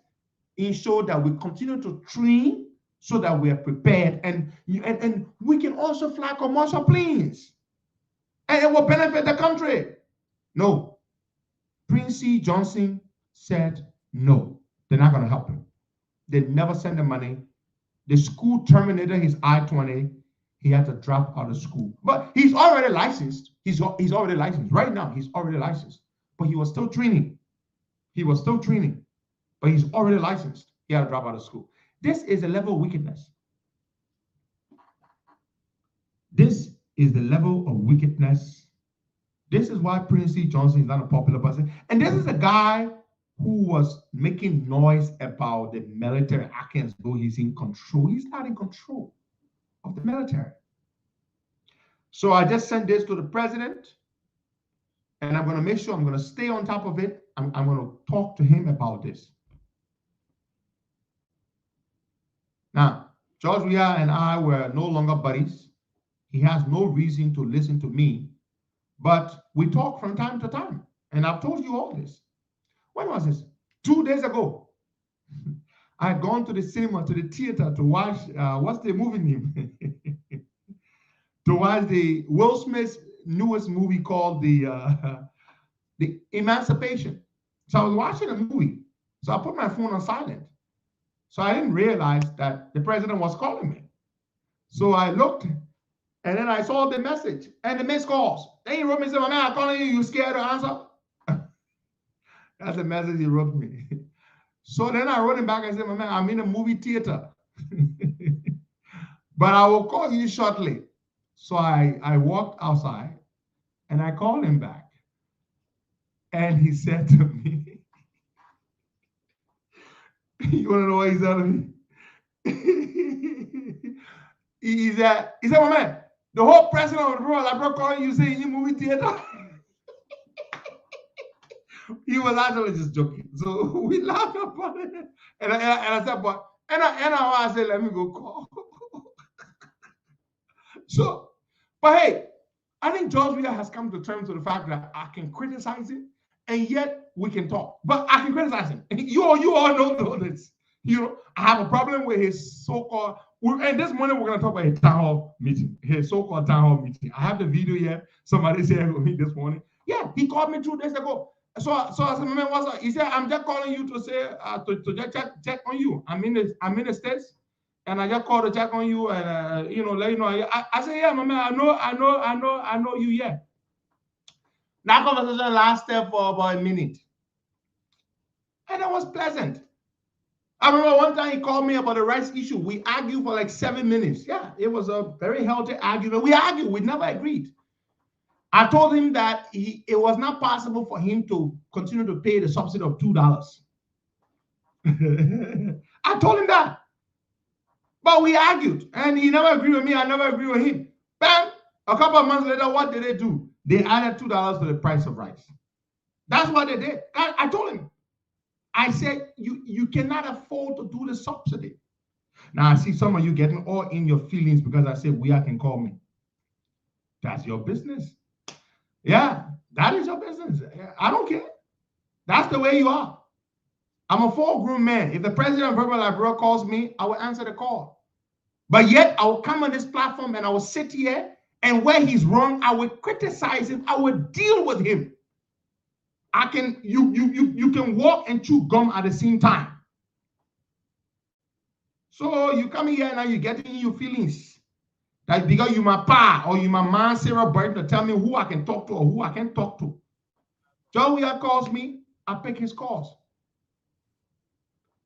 ensure that we continue to train so that we are prepared and we can also fly commercial planes and it will benefit the country. No. Prince Johnson said no, they're not going to help him. They never sent the money. The school terminated his I-20. He had to drop out of school. But he's already licensed. He's already licensed. Right now, he's already licensed. But he was still training. But he's already licensed. He had to drop out of school. This is a level of wickedness. This is the level of wickedness. This is why Prince Johnson is not a popular person. And this is a guy who was making noise about the military acting as though he's in control. He's not in control of the military. So I just sent this to the president, and I'm going to make sure I'm going to stay on top of it. I'm going to talk to him about this. Now, George Weah and I were no longer buddies. He has no reason to listen to me, but we talk from time to time. And I've told you all this. When was this? 2 days ago. I had gone to the cinema, to the theater to watch, what's the movie name? To watch the Will Smith's newest movie called the Emancipation. So I was watching a movie. So I put my phone on silent. So I didn't realize that the president was calling me. So I looked, and then I saw the message and the missed calls. Then he wrote me and said, "My man, I'm calling you. You scared to answer?" That's the message he wrote me. So then I wrote him back and said, "My man, I'm in a movie theater. But I will call you shortly." So I walked outside and I called him back. And he said to me, You want to know what he's telling me? he said, my man, the whole president of the world, I brought calling you saying you movie theater. He was actually just joking. So we laughed about it. And I said, but, I said, let me go call. So, but hey, I think George Weah has come to terms with the fact that I can criticize him and yet we can talk. But I can criticize him. You all know this. You know, I have a problem with his so-called, and this morning we're going to talk about his town hall meeting, his so-called town hall meeting. I have the video here. Somebody said with me this morning. Yeah, he called me 2 days ago. So I said, man, what's up? He said, I'm just calling you to say, to just check on you. I'm in the States, and I just called to check on you, and let you know. I said, yeah, my man, I know you. Yeah. That conversation lasted for about a minute, and it was pleasant. I remember one time he called me about the rights issue. We argued for like 7 minutes. Yeah, it was a very healthy argument. We argued. We never agreed. I told him that it was not possible for him to continue to pay the subsidy of $2. I told him that. But we argued, and he never agreed with me. I never agreed with him. Bam! A couple of months later, what did they do? They added $2 to the price of rice. That's what they did. I told him. I said, you cannot afford to do the subsidy. Now, I see some of you getting all in your feelings because I said, Weah can call me. That's your business. Yeah, that is your business. I don't care. That's the way you are. I'm a full-grown man. If the president of Verbal Liberia calls me, I will answer the call. But yet, I will come on this platform and I will sit here, and where he's wrong, I will criticize him. I will deal with him. You can walk and chew gum at the same time. So you come here and you're getting your feelings. Like because you my pa or you my man Sarah Burton to tell me who I can talk to or who I can't talk to. John Weah calls me, I pick his calls.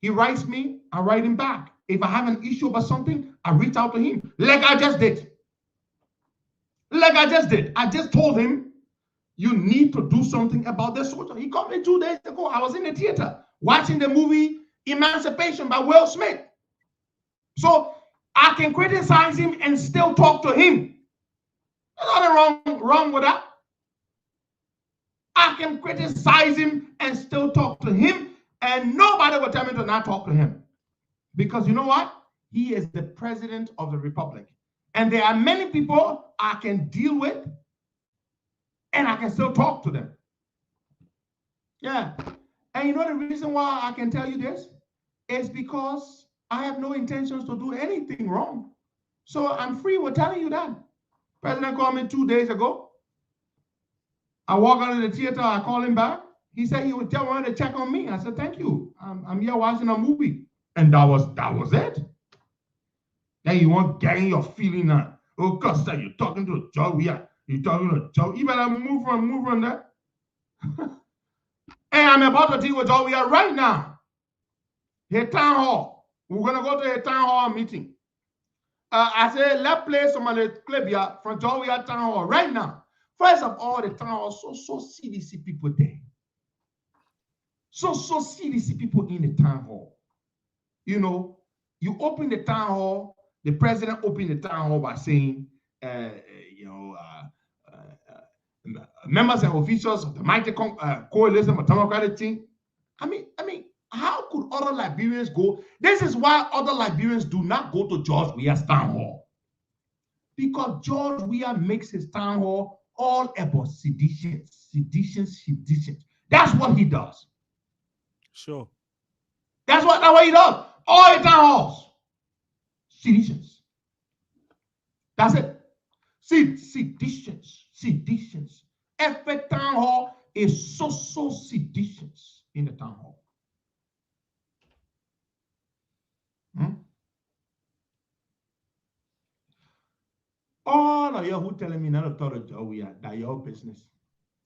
He writes me, I write him back. If I have an issue about something, I reach out to him. Like I just did. I just told him, you need to do something about this soldier. He called me 2 days ago. I was in the theater watching the movie Emancipation by Will Smith. So I can criticize him and still talk to him. There's nothing wrong with that. I can criticize him and still talk to him, and nobody will tell me to not talk to him. Because you know what? He is the president of the republic. And there are many people I can deal with, and I can still talk to them. Yeah. And you know the reason why I can tell you this? Is because I have no intentions to do anything wrong. So I'm free with telling you that. President called me 2 days ago. I walk out of the theater, I call him back. He said he would tell me to check on me. I said, thank you. I'm here watching a movie. And that was it. Then you want getting your feeling on. Oh, Costa, you're talking to Joe. Yeah, you're talking to Joe. You better move from that. And I'm about to deal with Joe right now. Here, town hall. We're going to go to a town hall meeting. I said, let's play some of the clip here from Joe town hall right now. First of all, the town hall, so CDC people there. So CDC people in the town hall. You know, you open the town hall, the president opened the town hall by saying, members and officials of the mighty coalition of democratic team. I mean, how could other Liberians go? This is why other Liberians do not go to George Weah's town hall. Because George Weah makes his town hall all about sedition. That's what he does. Sure. That's what he does. All the town halls. Seditions. That's it. Seditions. Every town hall is so seditions in the town hall. All of you who telling me not to talk to Joe Weah, that's your business.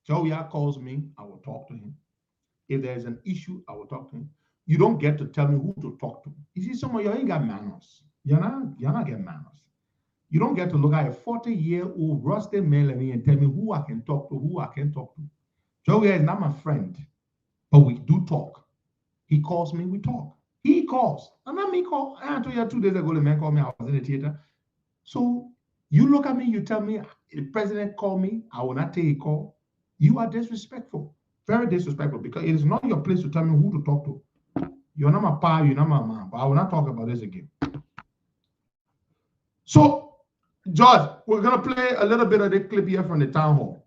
Joe Weah calls me, I will talk to him. If there's an issue, I will talk to him. You don't get to tell me who to talk to. You see, some of you ain't got manners. You're not getting manners. You don't get to look at a 40-year-old rusty man like me and tell me who I can talk to, who I can't talk to. Joe Weah is not my friend, but we do talk. He calls me, we talk. He calls. And not me call. I told you 2 days ago, the man called me. I was in the theater. So you look at me, you tell me the president called me, I will not take a call. You are disrespectful. Very disrespectful, because it is not your place to tell me who to talk to. You're not my pa, you're not my man. But I will not talk about this again. So, George, we're gonna play a little bit of the clip here from the town hall.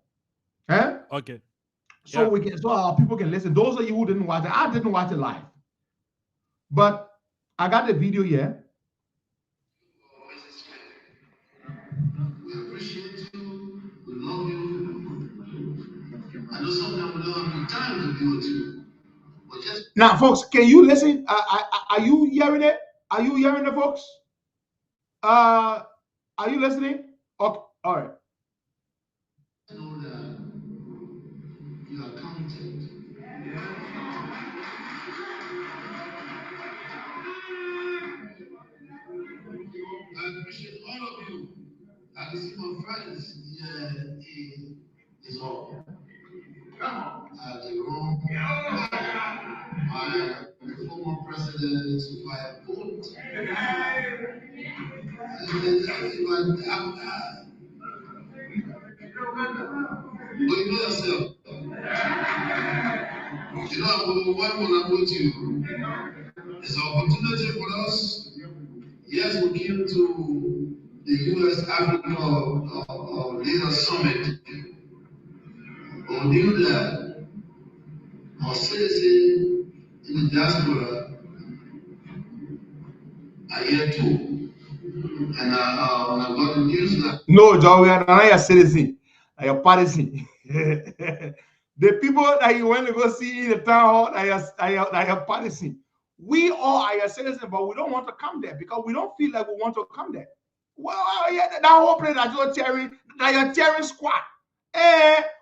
Okay. So we can, so our people can listen. Those of you who didn't watch it, I didn't watch it live, but I got the video here. We appreciate you. We love you. I know sometimes we don't have the time to be with you. But just now, folks, can you listen? Are you hearing it? Are you hearing it, folks? Are you listening? Okay, all right. Know that you are counted. I appreciate all of you. I can see my friends here is all. Jerome, my former president, my vote. But you know yourself. You know, what will I put you? It's an opportunity for us. Yes, we came to the U.S. Africa Leaders Summit. But we knew that our citizens in the diaspora are here too. And when I got the news that no, John, we are not a citizen, a partisan. The people that you want to go see in the town hall are partisan. We all are a citizen, but we don't want to come there because we don't feel like we want to come there. Well, yeah, that whole place that you're tearing squat.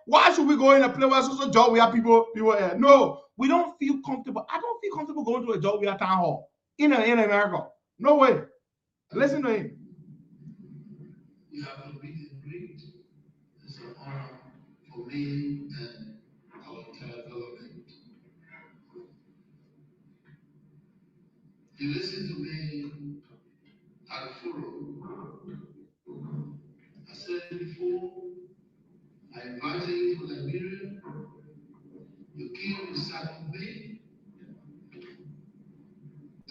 Why should we go in a place where so job we have people here? No, we don't feel comfortable. I don't feel comfortable going to a job we have town hall in America. No way. Listen to him. we have to meet and greet. It's an honor for me and our entire government. You listen to me at the forum. I said it before, I invited you to Liberia. You came to South Bay.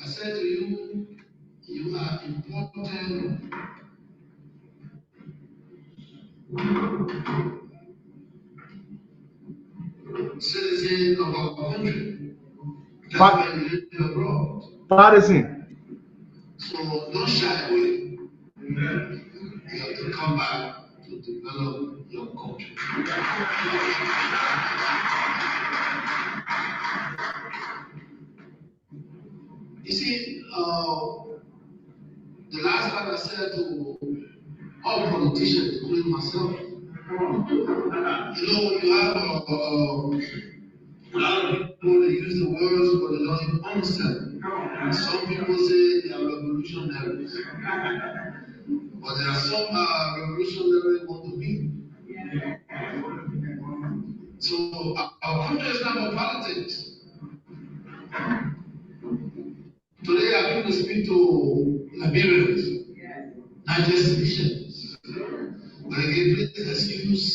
I said to you, you are important citizen of our country. That's why you live abroad. Partisan. So don't shy away. You have to come back to develop your country. You see, the last time I said to all politicians, including myself, you know, you have a lot of people that use the words, but they don't even understand. Some people say they are revolutionaries, but there are some revolutionaries who want to be. So our country is not about politics. Today I came to speak to Liberians, not just citizens. But again, please excuse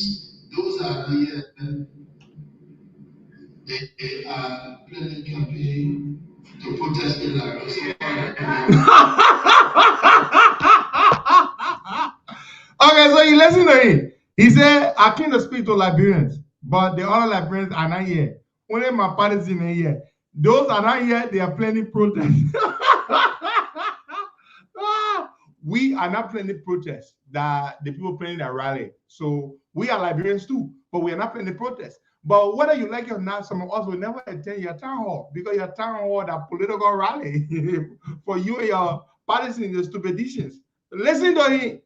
those that are here. They are planning campaign to protest in Liberia. Okay, so you listen to him. He said, I came to speak to Liberians, but the other Liberians are not here. Only my partisan are here. Those are not here, they are planning protest. We are not planning protest. The people planning a rally. So we are Liberians too, but we are not planning protest. But whether you like it or not, some of us will never attend your town hall because your town hall are political rally for you and your partisans, the stupidicians. Listen to him.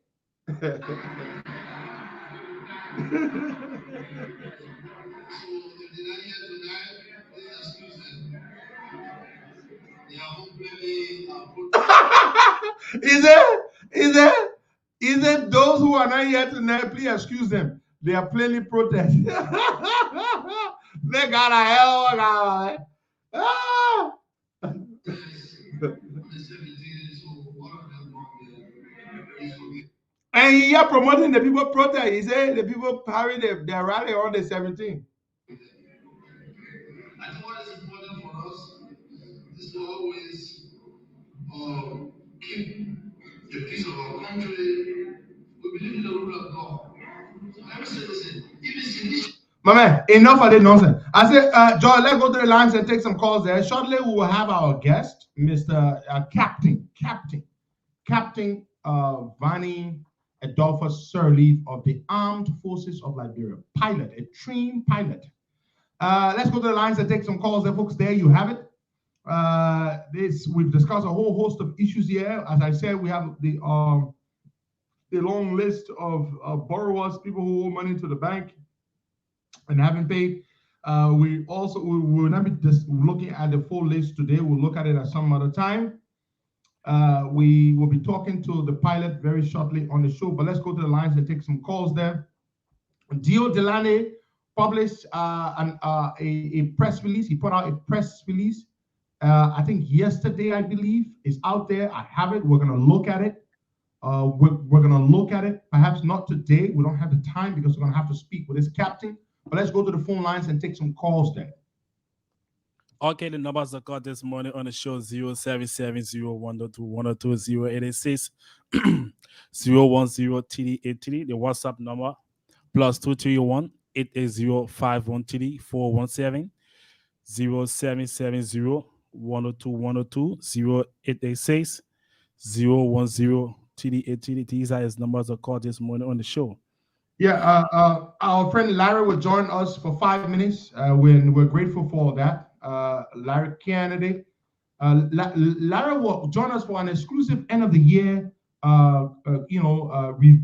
Is it those who are not here tonight, please excuse them. They are plainly protesting. They got a hell of a guy. And he are promoting the people protest. He said the people carry their rally on the 17th. I think what is important for us is to always keep the peace of our country. We believe in the rule of God. So let me say this: if it's in this. My man, enough of this nonsense. I said, John, let's go to the lines and take some calls there. Shortly, we will have our guest, Mr. Captain Vani Adolphus Sirleaf of the Armed Forces of Liberia, pilot, a trained pilot. Let's go to the lines and take some calls there, folks. There you have it. We've discussed a whole host of issues here. As I said, we have the long list of borrowers, people who owe money to the bank and haven't paid. We will not be just looking at the full list today. We'll look at it at some other time. We will be talking to the pilot very shortly on the show, but let's go to the lines and take some calls there. Dio Delane published a press release. He put out a press release, I think yesterday, I believe. It's out there. I have it. We're going to look at it. We're going to look at it. Perhaps not today. We don't have the time because we're going to have to speak with this captain. But let's go to the phone lines and take some calls there. Okay, the numbers are called this morning on the show 0770102102086 010-TD83. The WhatsApp number +231 880 417 0770 102 0886 010-TD83. These are his numbers are called this morning on the show. Yeah, our friend Larry will join us for 5 minutes. We're grateful for that. Larry Kennedy. Larry will join us for an exclusive end of the year,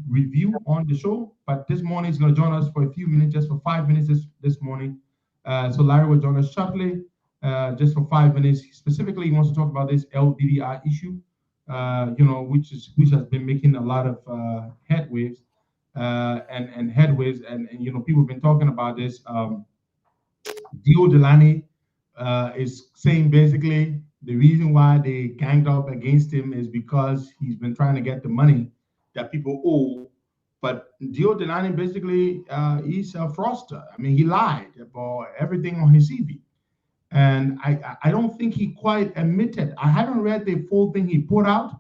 review on the show. But this morning he's going to join us for a few minutes, just for 5 minutes this morning. So Larry will join us shortly, just for 5 minutes. Specifically, he wants to talk about this LDDI issue, which has been making a lot of headwaves. And headways, and people have been talking about this. Dio Delane is saying basically the reason why they ganged up against him is because he's been trying to get the money that people owe. But Dio Delane basically he's a fraudster. I mean, he lied about everything on his CV, and I don't think he quite admitted. I haven't read the full thing he put out,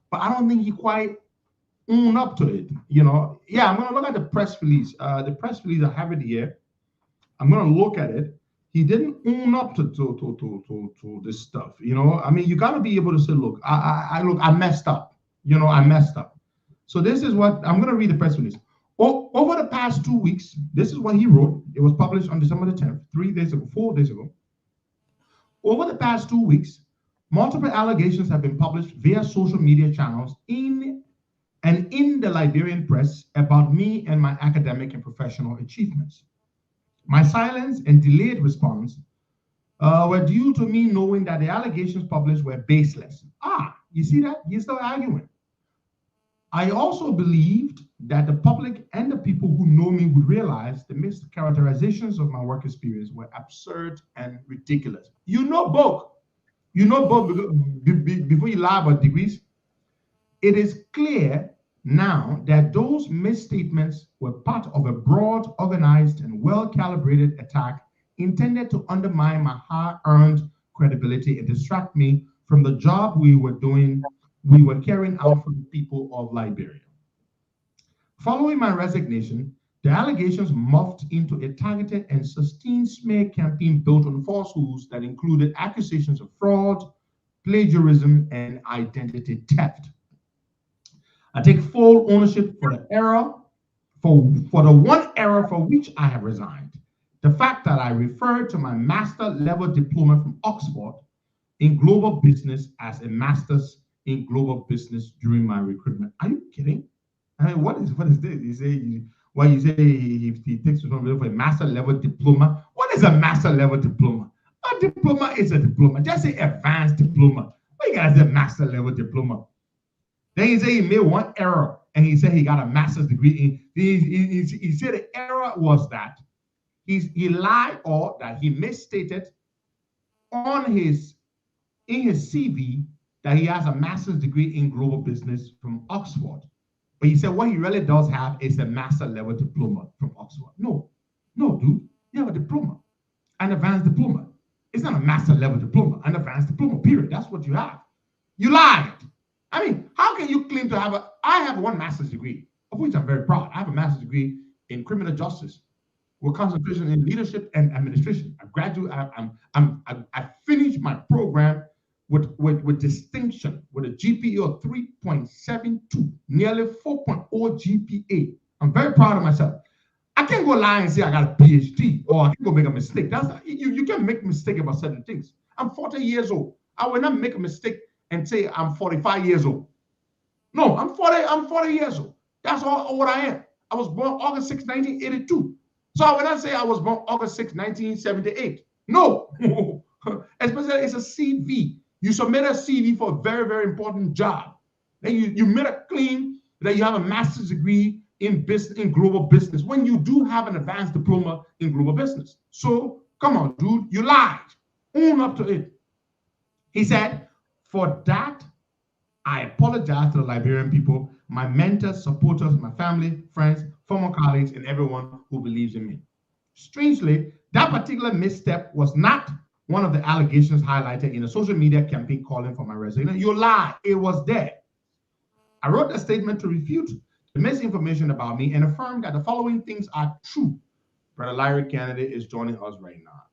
but I don't think he quite own up to it. Yeah, I'm gonna look at the press release. The press release, I have it here. I'm gonna look at it. He didn't own up to this stuff. I mean, you gotta be able to say, look, I messed up. I messed up. So this is what I'm gonna read the press release. Over the past 2 weeks, this is what he wrote. It was published on December the 10th, 4 days ago. Over the past 2 weeks, multiple allegations have been published via social media channels in the Liberian press about me and my academic and professional achievements. My silence and delayed response were due to me knowing that the allegations published were baseless. You see that? He's still arguing. I also believed that the public and the people who know me would realize the mischaracterizations of my work experience were absurd and ridiculous. Both. Before you lie about degrees. It is clear now that those misstatements were part of a broad, organized, and well-calibrated attack intended to undermine my hard-earned credibility and distract me from the job we were carrying out for the people of Liberia. Following my resignation, the allegations morphed into a targeted and sustained smear campaign built on falsehoods that included accusations of fraud, plagiarism, and identity theft. I take full ownership for the error, for the one error for which I have resigned. The fact that I referred to my master level diploma from Oxford in global business as a master's in global business during my recruitment. Are you kidding? I mean, what is this? You say he takes responsibility for a master level diploma. What is a master level diploma? A diploma is a diploma. Just say advanced diploma. Why you gotta say master level diploma? Then he said he made one error, and he said he got a master's degree. He said the error was that he lied or that he misstated in his CV that he has a master's degree in global business from Oxford. But he said what he really does have is a master level diploma from Oxford. No, dude, you have a diploma, an advanced diploma. It's not a master level diploma, an advanced diploma, period. That's what you have. You lied. I mean, how can you claim to have I have one master's degree, of which I'm very proud. I have a master's degree in criminal justice with concentration in leadership and administration. I finished my program with distinction, with a GPA of 3.72, nearly 4.0 GPA. I'm very proud of myself. I can't go lie and say I got a PhD or I can go make a mistake. You can make a mistake about certain things. I'm 40 years old. I will not make a mistake and say I'm 45 years old. No, I'm 40 years old. That's all what I am. I was born August 6, 1982. So I will not say I was born August 6, 1978. No, especially it's a CV. You submit a CV for a very, very important job. Then you made a claim that you have a master's degree in business, in global business, when you do have an advanced diploma in global business. So come on, dude, you lied. Own up to it. He said, for that, I apologize to the Liberian people, my mentors, supporters, my family, friends, former colleagues, and everyone who believes in me. Strangely, that particular misstep was not one of the allegations highlighted in a social media campaign calling for my resignation. You lie. It was there. I wrote a statement to refute the misinformation about me and affirm that the following things are true. Brother Larry Kennedy is joining us right now.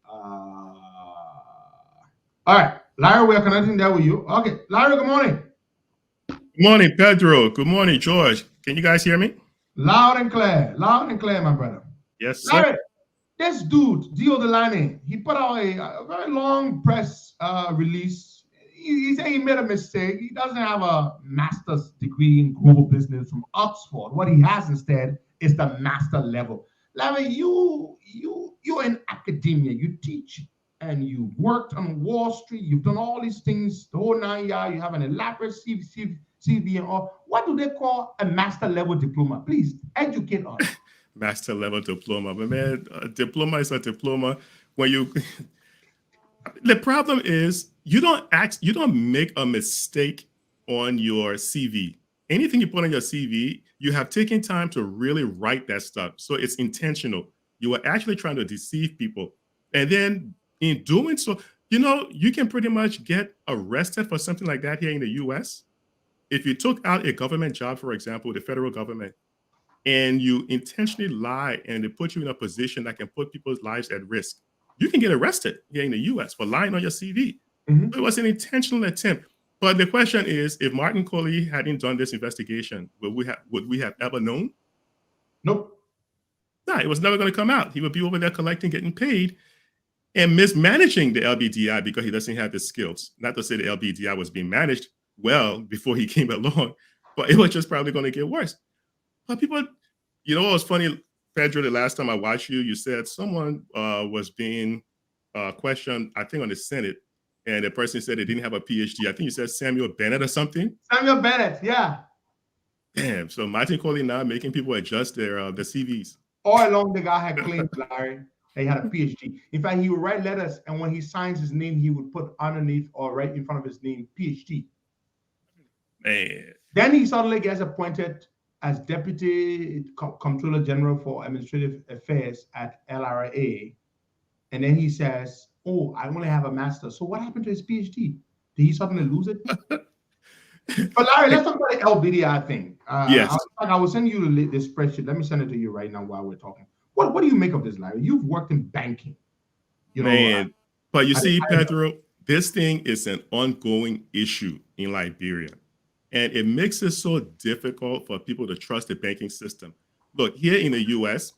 All right, Larry, we are connecting there with you. Okay, Larry, good morning. Good morning, Pedro. Good morning, George. Can you guys hear me? Loud and clear, my brother. Yes, sir. Larry, this dude, Dio Delaney, he put out a very long press release. He said he made a mistake. He doesn't have a master's degree in global business from Oxford. What he has instead is the master level. Larry, you're in academia. You teach and you worked on Wall Street. You've done all these things, the whole 9 yards. You have an elaborate CV and all. What do they call a master level diploma? Please educate us. Master level diploma. But man, a diploma is a diploma. When you the problem is you don't make a mistake on your CV. Anything you put on your CV, you have taken time to really write that stuff. So it's intentional. You are actually trying to deceive people. And then in doing so, you can pretty much get arrested for something like that here in the US. If you took out a government job, for example, the federal government, and you intentionally lie and they put you in a position that can put people's lives at risk, you can get arrested here in the US for lying on your CV. Mm-hmm. So it was an intentional attempt. But the question is, if Martin Coley hadn't done this investigation, would we have ever known? Nope. No, it was never going to come out. He would be over there collecting, getting paid, and mismanaging the LBDI because he doesn't have the skills. Not to say the LBDI was being managed well before he came along, but it was just probably going to get worse. But people, what was funny, Pedro, the last time I watched you, you said someone was being questioned, I think on the Senate, and the person said they didn't have a PhD. I think you said Samuel Bennett or something. Samuel Bennett, yeah. Damn, so Martin Coley now making people adjust their CVs. All along, the guy had claimed, Larry, that he had a PhD. In fact, he would write letters, and when he signs his name, he would put underneath or right in front of his name, PhD. Man. Then he suddenly gets appointed as Deputy Comptroller General for Administrative Affairs at LRA. And then he says, oh, I only have a master's. So what happened to his PhD? Did he suddenly lose it? But Larry, let's talk about the LBDI thing. Yes. I will send you the spreadsheet. Let me send it to you right now while we're talking. What do you make of this, Larry? You've worked in banking. But you see, Pedro, this thing is an ongoing issue in Liberia. And it makes it so difficult for people to trust the banking system. Look, here in the US,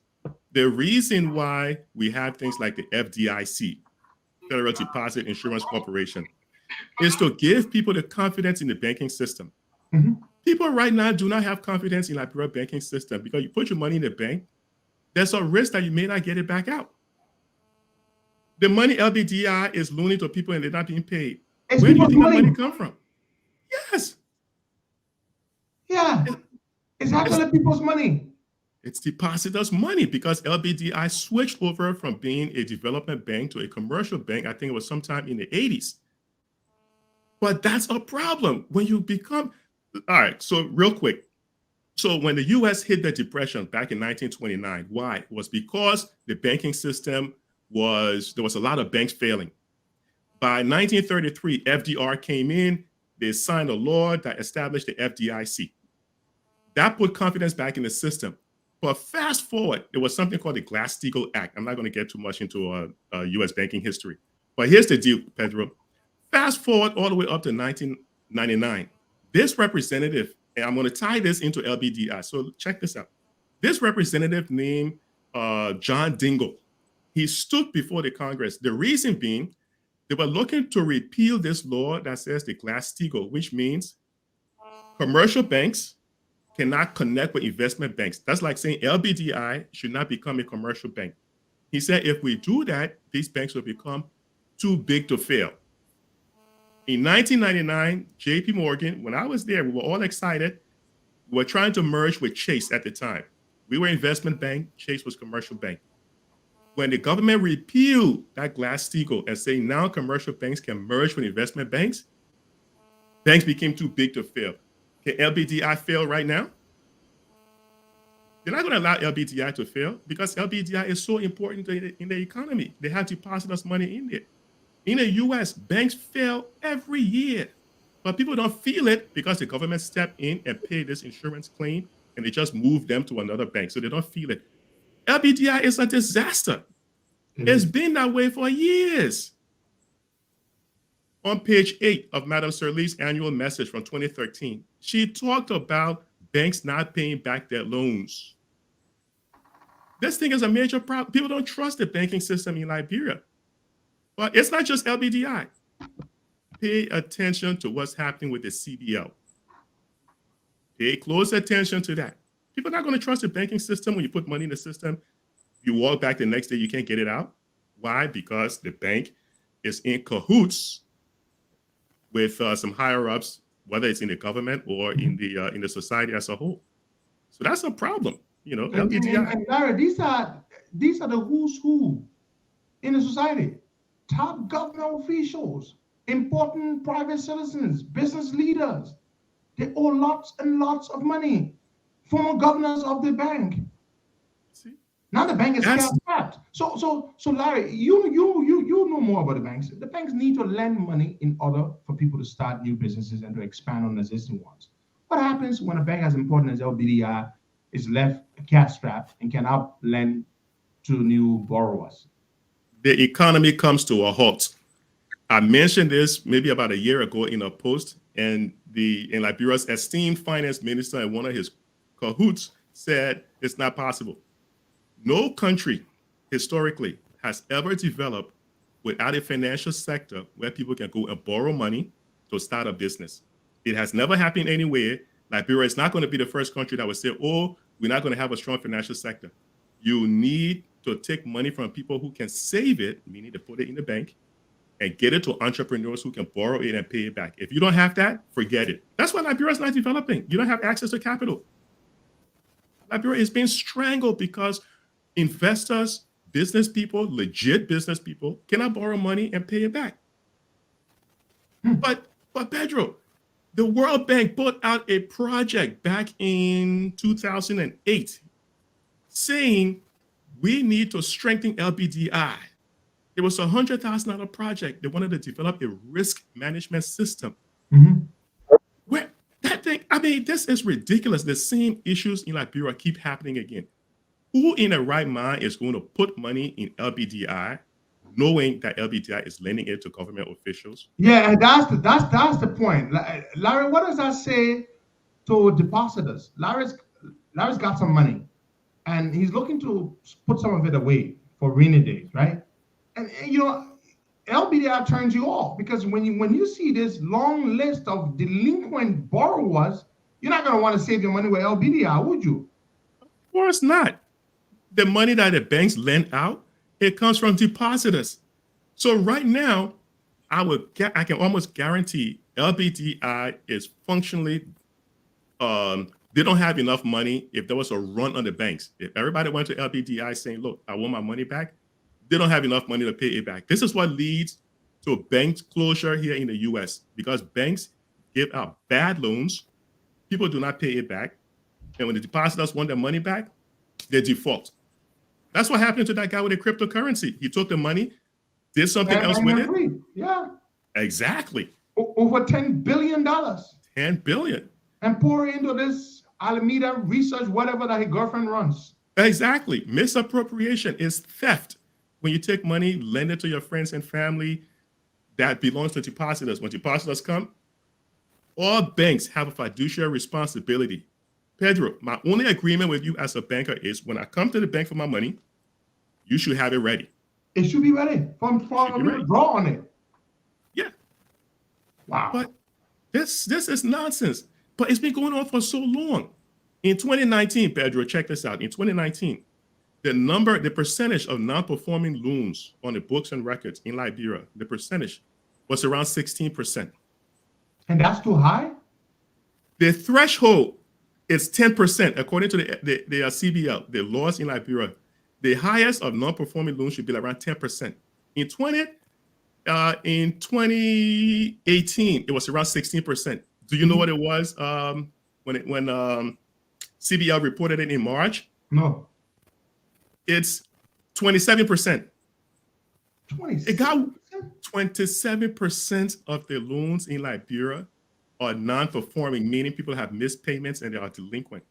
the reason why we have things like the FDIC, Federal Deposit Insurance Corporation, is to give people the confidence in the banking system. Mm-hmm. People right now do not have confidence in Liberia banking system because you put your money in the bank, there's a risk that you may not get it back out. The money LBDI is loaning to people and they're not being paid. Where do you think that money come from? Yes. Yeah, it's actually people's money. It's depositors' money because LBDI switched over from being a development bank to a commercial bank. I think it was sometime in the 80s. But that's a problem when you become, all right, so real quick, So when the U.S. hit the depression back in 1929, why? It was because the banking system there was a lot of banks failing. By 1933, FDR came in. They signed a law that established the FDIC. That put confidence back in the system. But fast forward, there was something called the Glass-Steagall Act. I'm not going to get too much into U.S. banking history. But here's the deal, Pedro. Fast forward all the way up to 1999. This representative, and I'm going to tie this into LBDI. So check this out. This representative named John Dingell, he stood before the Congress. The reason being, they were looking to repeal this law that says the Glass-Steagall, which means commercial banks cannot connect with investment banks. That's like saying LBDI should not become a commercial bank. He said if we do that, these banks will become too big to fail. In 1999, JP Morgan, when I was there, we were all excited. We were trying to merge with Chase at the time. We were investment bank, Chase was commercial bank. When the government repealed that Glass-Steagall and saying now commercial banks can merge with investment banks, banks became too big to fail. Can LBDI fail right now? They're not going to allow LBDI to fail because LBDI is so important in the economy. They have deposited money in there. In the U.S., banks fail every year, but people don't feel it because the government stepped in and paid this insurance claim, and they just moved them to another bank, so they don't feel it. LBDI is a disaster. It's been that way for years. On page 8 of Madame Sirleaf's annual message from 2013, she talked about banks not paying back their loans. This thing is a major problem. People don't trust the banking system in Liberia. But it's not just LBDI. Pay attention to what's happening with the CBL. Pay close attention to that. People are not going to trust the banking system when you put money in the system. You walk back the next day, you can't get it out. Why? Because the bank is in cahoots with some higher ups, whether it's in the government or in the society as a whole. So that's a problem, you know. LBDI. And Larry, these are the who's who in the society. Top government officials, important private citizens, business leaders. They owe lots and lots of money. Former governors of the bank. See? Now the bank is cash-strapped. So Larry, you know more about the banks. The banks need to lend money in order for people to start new businesses and to expand on existing ones. What happens when a bank as important as LBDI is left cash-strapped and cannot lend to new borrowers? The economy comes to a halt. I mentioned this maybe about a year ago in a post, and in Liberia's esteemed finance minister and one of his cahoots said it's not possible. No country historically has ever developed without a financial sector where people can go and borrow money to start a business. It has never happened anywhere. Liberia is not going to be the first country that will say, oh, we're not going to have a strong financial sector. You need to take money from people who can save it, meaning to put it in the bank, and get it to entrepreneurs who can borrow it and pay it back. If you don't have that, forget it. That's why Liberia is not developing. You don't have access to capital. Liberia is being strangled because investors, business people, legit business people, cannot borrow money and pay it back. But Pedro, the World Bank put out a project back in 2008 saying we need to strengthen LBDI. It was a $100,000 project. They wanted to develop a risk management system. Where that thing, I mean, this is ridiculous. The same issues in Liberia keep happening again. Who in the right mind is going to put money in LBDI, knowing that LBDI is lending it to government officials? Yeah, and that's the point. Larry, what does that say to depositors? Larry's got some money, and he's looking to put some of it away for rainy days, right? And you know, LBDI turns you off because when you see this long list of delinquent borrowers, you're not going to want to save your money with LBDI, would you? Of course not. The money that the banks lend out, it comes from depositors. So right now, I can almost guarantee LBDI is functionally, they don't have enough money. If there was a run on the banks, if everybody went to LBDI saying, look, I want my money back, they don't have enough money to pay it back. This is what leads to bank closure here in the US because banks give out bad loans. People do not pay it back. And when the depositors want their money back, they default. That's what happened to that guy with the cryptocurrency. He took the money, did something else with it. Yeah. Exactly. Over $10 billion. $10 billion. And pour into this Alameda research, whatever that his girlfriend runs. Exactly. Misappropriation is theft. When you take money, lend it to your friends and family, that belongs to depositors. When depositors come, all banks have a fiduciary responsibility. Pedro, my only agreement with you as a banker is when I come to the bank for my money, you should have it ready. It should be ready for me to draw on it. Yeah. Wow. But this is nonsense. But it's been going on for so long. In 2019, Pedro, check this out. In 2019, the percentage of non-performing loans on the books and records in Liberia, the percentage was around 16%. And that's too high? The threshold is 10%, according to the CBL, the laws in Liberia. The highest of non-performing loans should be around 10%. In 2018, it was around 16%. Do you know what it was when CBL reported it in March? No. It's 27%. 27%? It got 27% of the loans in Liberia are non-performing, meaning people have missed payments and they are delinquent.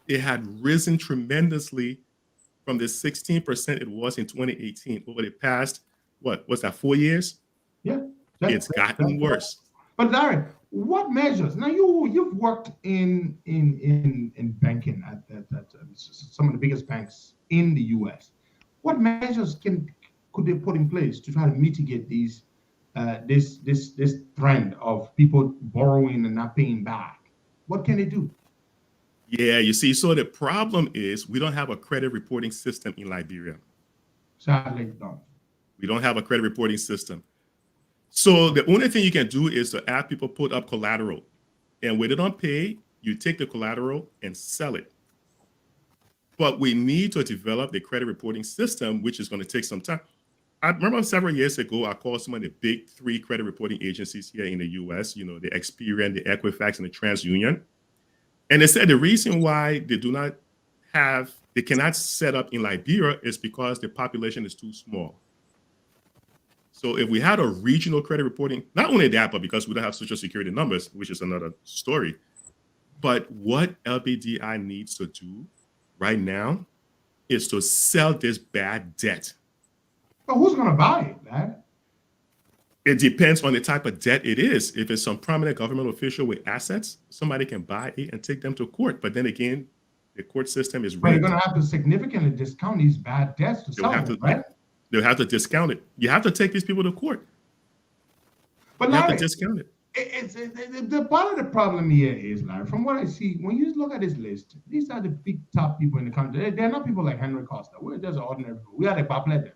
It had risen tremendously from the 16% it was in 2018 over the past, what was that, 4 years? Yeah. It's gotten worse. But Larry, what measures? Now you've worked in banking at some of the biggest banks in the U.S. What measures could they put in place to try to mitigate this trend of people borrowing and not paying back? What can they do? Yeah, you see, so the problem is we don't have a credit reporting system in Liberia. Sadly, no. We don't have a credit reporting system. So the only thing you can do is to have people put up collateral. And when they don't pay, you take the collateral and sell it. But we need to develop the credit reporting system, which is going to take some time. I remember several years ago, I called some of the big 3 credit reporting agencies here in the US, the Experian, the Equifax, and the TransUnion. And they said the reason why they cannot set up in Liberia is because the population is too small. So if we had a regional credit reporting, not only that, but because we don't have Social Security numbers, which is another story, but what LBDI needs to do right now is to sell this bad debt. But who's going to buy it, man? It depends on the type of debt it is. If it's some prominent government official with assets, somebody can buy it and take them to court. But then again, the court system is rigged. But you're going to have to significantly discount these bad debts to sell them, right? They'll have to discount it. You have to take these people to court. But you Larry, have to discount it. The part of the problem here is, Larry, from what I see, when you look at this list, these are the big top people in the country. They're not people like Henry Costa. We're just ordinary people. We are the Bapleder.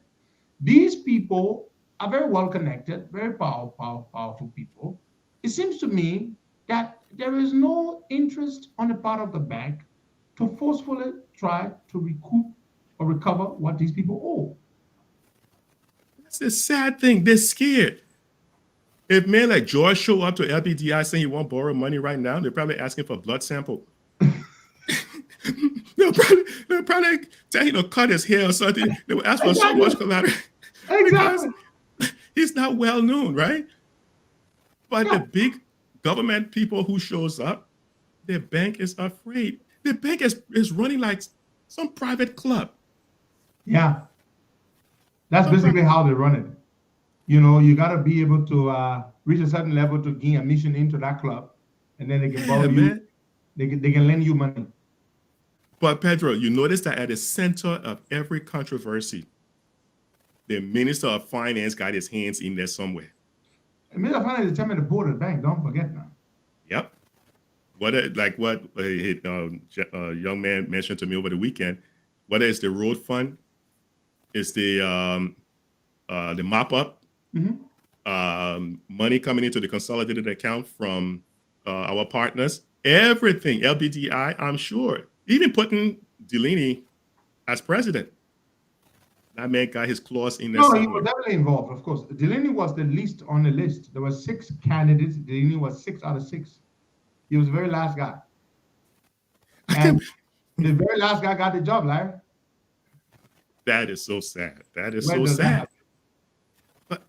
These people are very well connected, very powerful people. It seems to me that there is no interest on the part of the bank to forcefully try to recoup or recover what these people owe. That's the sad thing. They're scared. If men like George show up to LBDI saying he won't borrow money right now, they're probably asking for a blood sample. they'll probably tell him to cut his hair or something. They will ask for so much collateral. Exactly. He's not well known, right? But the big government people who shows up, their bank is afraid. The bank is running like some private club. Yeah. That's basically how they run it. You got to be able to reach a certain level to gain admission into that club, and then they can borrow you. They can lend you money. But Pedro, you notice that at the center of every controversy, the Minister of Finance got his hands in there somewhere. The Minister of Finance is telling me to board the bank. Don't forget now. Yep. What a young man mentioned to me over the weekend, whether it's the road fund, it's the mop up, money coming into the consolidated account from our partners, everything, LBDI, I'm sure, even putting Delaney as president. That man got his claws in there. No, he was definitely involved, of course. Delaney was the least on the list. There were 6 candidates. Delaney was 6 out of 6. He was the very last guy. And the very last guy got the job, Larry. That is so sad. That is Where so does that sad. happen?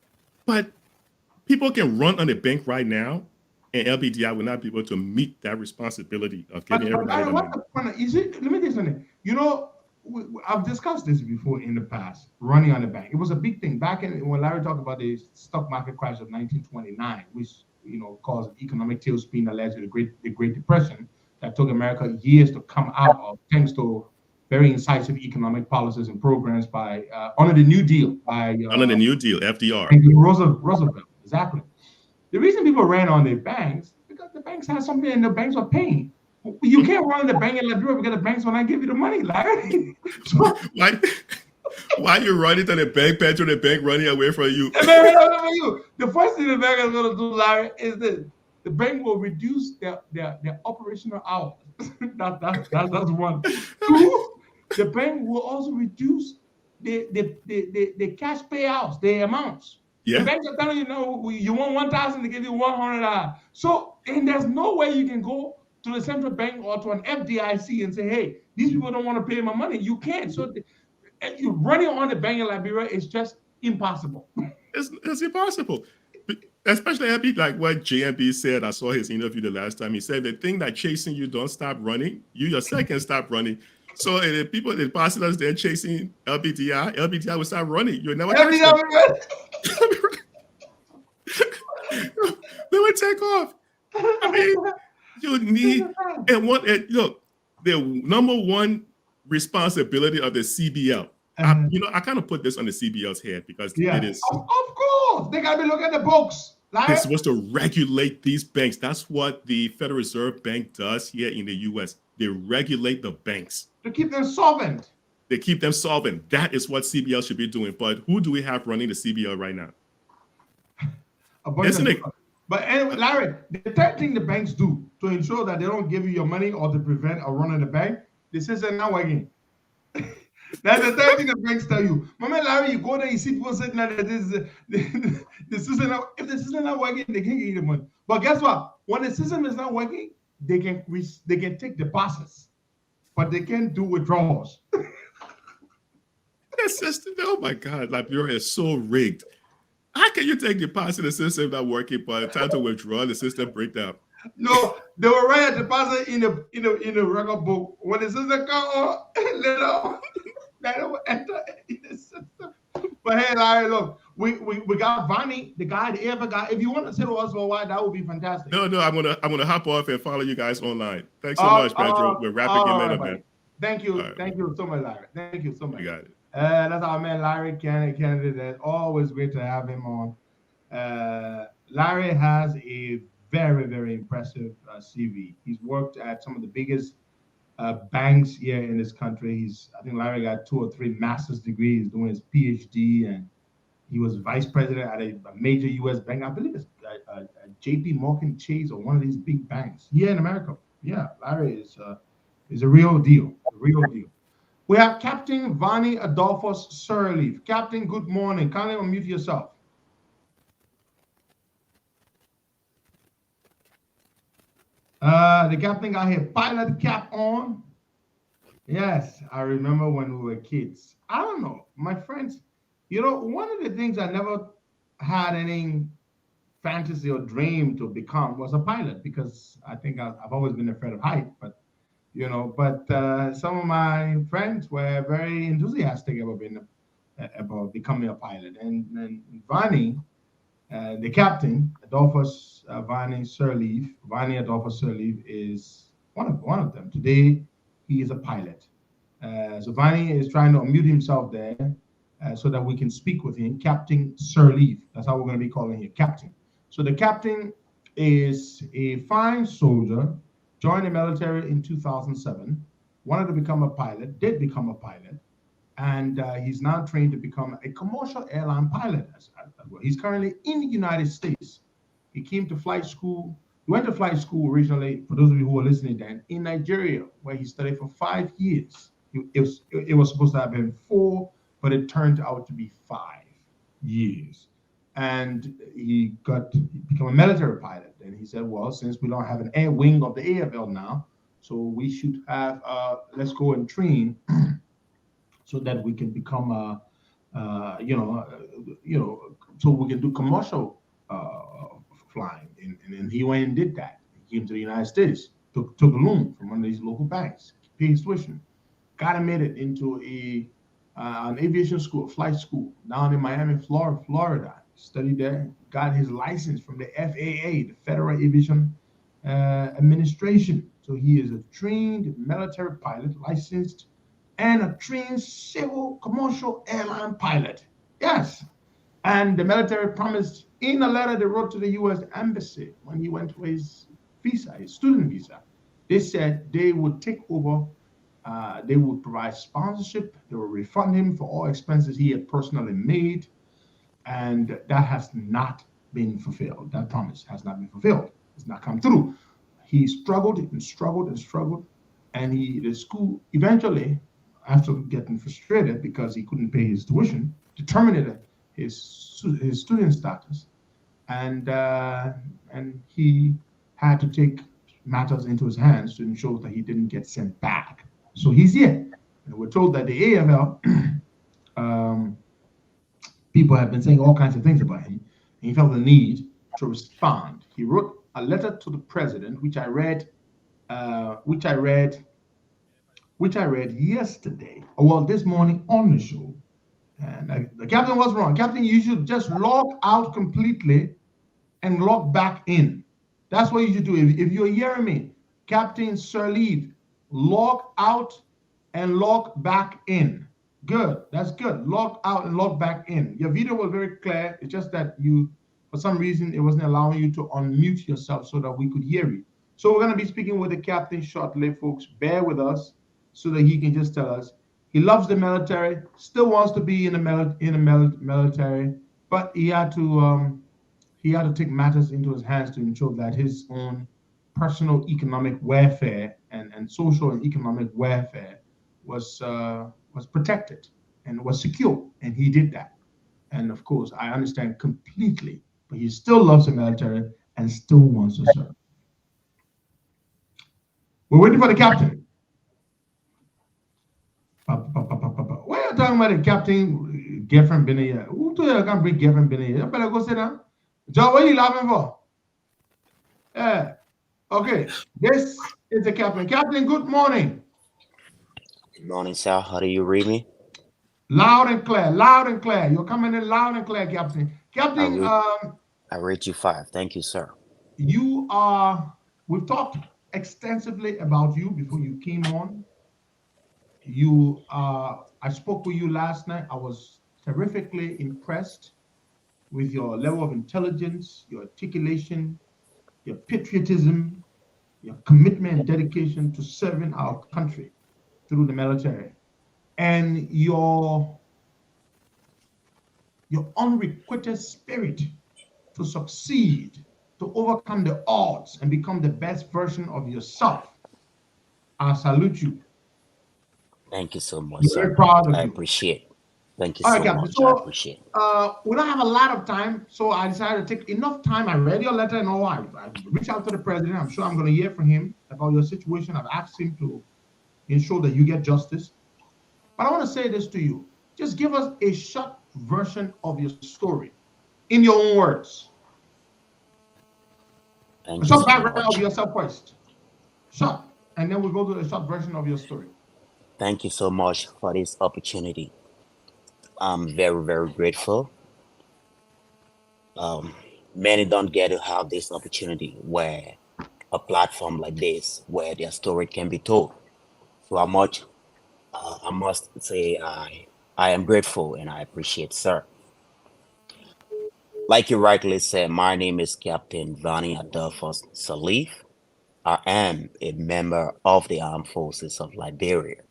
But people can run on the bank right now, and LBDI will not be able to meet that responsibility of giving everybody the money. What's the point? Let me tell you something. You know, I've discussed this before in the past, running on the bank. It was a big thing back when Larry talked about the stock market crash of 1929, which, caused an economic tailspin that led to the Great Depression that took America years to come out of, thanks to very incisive economic policies and programs by under the New Deal Under the New Deal, FDR. Roosevelt, exactly. The reason people ran on the banks because the banks had something and the banks were paying. You can't run the bank in Liberia because the banks will not give you the money, Larry. So, why you running to the bank, Pedro, the bank running away from you? The first thing the bank is going to do, Larry, is this. The bank will reduce their operational hours. That's one. Two, the bank will also reduce the cash payouts, the amounts. Yeah. The banks are telling you, you want 1,000 to give you $100. So, and there's no way you can go to the central bank or to an FDIC and say, hey, these people don't want to pay my money. You can't. So you running on the bank in Liberia is just impossible. It's impossible. Especially like what JMB said. I saw his interview the last time. He said the thing that chasing you don't stop running, you yourself can stop running. So the people, the depositors, they're chasing LBDI will stop running. You'll never catch them. They would take off. I mean, you need look, the number one responsibility of the CBL. I kind of put this on the CBL's head because it is. Of course, they gotta be looking at the books. They're supposed to regulate these banks. That's what the Federal Reserve Bank does here in the U.S. They regulate the banks to keep them solvent. They keep them solvent. That is what CBL should be doing. But who do we have running the CBL right now? Isn't it? But anyway, Larry, the third thing the banks do to ensure that they don't give you your money or to prevent a run on the bank, the system not working. That's the third thing the banks tell you. Mama Larry, you go there, you see people sitting there, the system. If the system not working, they can't get you the money. But guess what? When the system is not working, they can take deposits, but they can't do withdrawals. That system, oh my God, Liberia is so rigged. How can you take deposit the system not working, but the time to withdraw the system break down? No, they will write a deposit in the record book. When the system come on, they will enter in the system. But hey, Larry, look, we got Vani, the guy, the ever guy. If you want to say to us for a while, that would be fantastic. No, I'm gonna hop off and follow you guys online. Thanks so much, Pedro. We're wrapping your man up. Thank you, thank you so much, Larry. Thank you so much. You got it. That's our man, Larry Kennedy. That's always great to have him on. Larry has a very, very impressive CV. He's worked at some of the biggest banks here in this country. I think Larry got 2 or 3 master's degrees. He's doing his PhD, and he was vice president at a major U.S. bank. I believe it's J.P. Morgan Chase or one of these big banks here in America. Yeah, Larry is a real deal. A real deal. We have Captain Vani Adolphus Sirleaf. Captain, good morning. Kindly unmute yourself. The captain got his pilot cap on. Yes, I remember when we were kids. I don't know, my friends. One of the things I never had any fantasy or dream to become was a pilot, because I think I've always been afraid of height. But some of my friends were very enthusiastic about becoming a pilot. And Vani, the captain, Adolphus Vani Adolphus Sirleaf, is one of them. Today, he is a pilot. So Vani is trying to unmute himself there so that we can speak with him. Captain Sirleaf. That's how we're going to be calling him, Captain. So the captain is a fine soldier, joined the military in 2007, wanted to become a pilot, did become a pilot, and he's now trained to become a commercial airline pilot as well. He's currently in the United States. He came to flight school. He went to flight school originally, for those of you who are listening then, in Nigeria, where he studied for 5 years. It was supposed to have been 4, but it turned out to be 5 years. And he became a military pilot. And he said, well, since we don't have an air wing of the AFL now, So we should have, let's go and train so that we can become so we can do commercial flying. And he went and did that. He came to the United States, took a loan from one of these local banks, paid his tuition, got him made it into an aviation school, flight school down in Miami, Florida. Studied there, got his license from the FAA, the Federal Aviation Administration. So he is a trained military pilot, licensed, and a trained civil commercial airline pilot. Yes. And the military promised in a letter they wrote to the U.S. Embassy when he went for his visa, his student visa, they said they would take over, they would provide sponsorship, they would refund him for all expenses he had personally made. And that has not been fulfilled. That promise has not been fulfilled. It's not come through. He struggled and struggled and struggled. And the school eventually, after getting frustrated because he couldn't pay his tuition, terminated his student status. And he had to take matters into his hands to ensure that he didn't get sent back. So he's here. And we're told that the AFL, people have been saying all kinds of things about him, and he felt the need to respond. He wrote a letter to the president, which I read yesterday, well, this morning on the show. And the captain was wrong. Captain, you should just log out completely and log back in. That's what you should do. If you're hearing me, Captain Sir Leave, log out and log back in. Good. That's good. Log out and log back in. Your video was very clear. It's just that for some reason, it wasn't allowing you to unmute yourself so that we could hear you. So we're going to be speaking with the captain shortly, folks. Bear with us so that he can just tell us. He loves the military, still wants to be in the military, but he had to take matters into his hands to ensure that his own personal economic welfare and social and economic welfare was protected and was secure, and he did that. And of course, I understand completely, but he still loves the military and still wants to serve. We're waiting for the captain. Why are you talking about the captain girlfriend been here? Who told you I can't bring girlfriend been here? You better go sit down. Joe, what are you laughing for? Yeah. Okay. This is the captain. Captain, good morning. Good morning, sir. How do you read me? Loud and clear. Loud and clear. You're coming in loud and clear, Captain. Captain, I read you 5. Thank you, sir. We've talked extensively about you before you came on. I spoke with you last night. I was terrifically impressed with your level of intelligence, your articulation, your patriotism, your commitment and dedication to serving our country through the military, and your unrequited spirit to succeed, to overcome the odds and become the best version of yourself. I salute you. Thank you so much, We're sir. very proud of you. I appreciate it. Thank you All so right, Captain. much. So, I appreciate it. We don't have a lot of time, so I decided to take enough time. I read your letter and all. I reached out to the president. I'm sure I'm going to hear from him about your situation. I've asked him to ensure that you get justice. But I want to say this to you. Just give us a short version of your story in your own words. Thank A you short so background much. of yourself first. Short. And then we'll go to a short version of your story. Thank you so much for this opportunity. I'm very, very grateful. Many don't get to have this opportunity where a platform like this, where their story can be told. So I must say I am grateful and I appreciate, sir. Like you rightly said, my name is Captain Vani Adolphus Salif. I am a member of the Armed Forces of Liberia.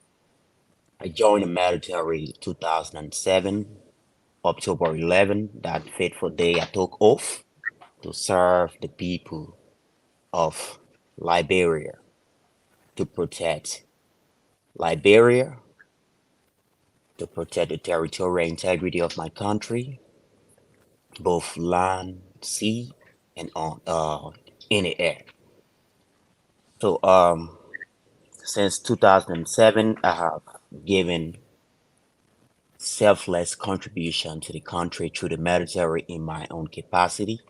I joined the military 2007, October 11, that fateful day I took oath to serve the people of Liberia, to protect Liberia, to protect the territorial integrity of my country, both land, sea, and in the air. So Since 2007, I have given selfless contribution to the country through the military in my own capacity.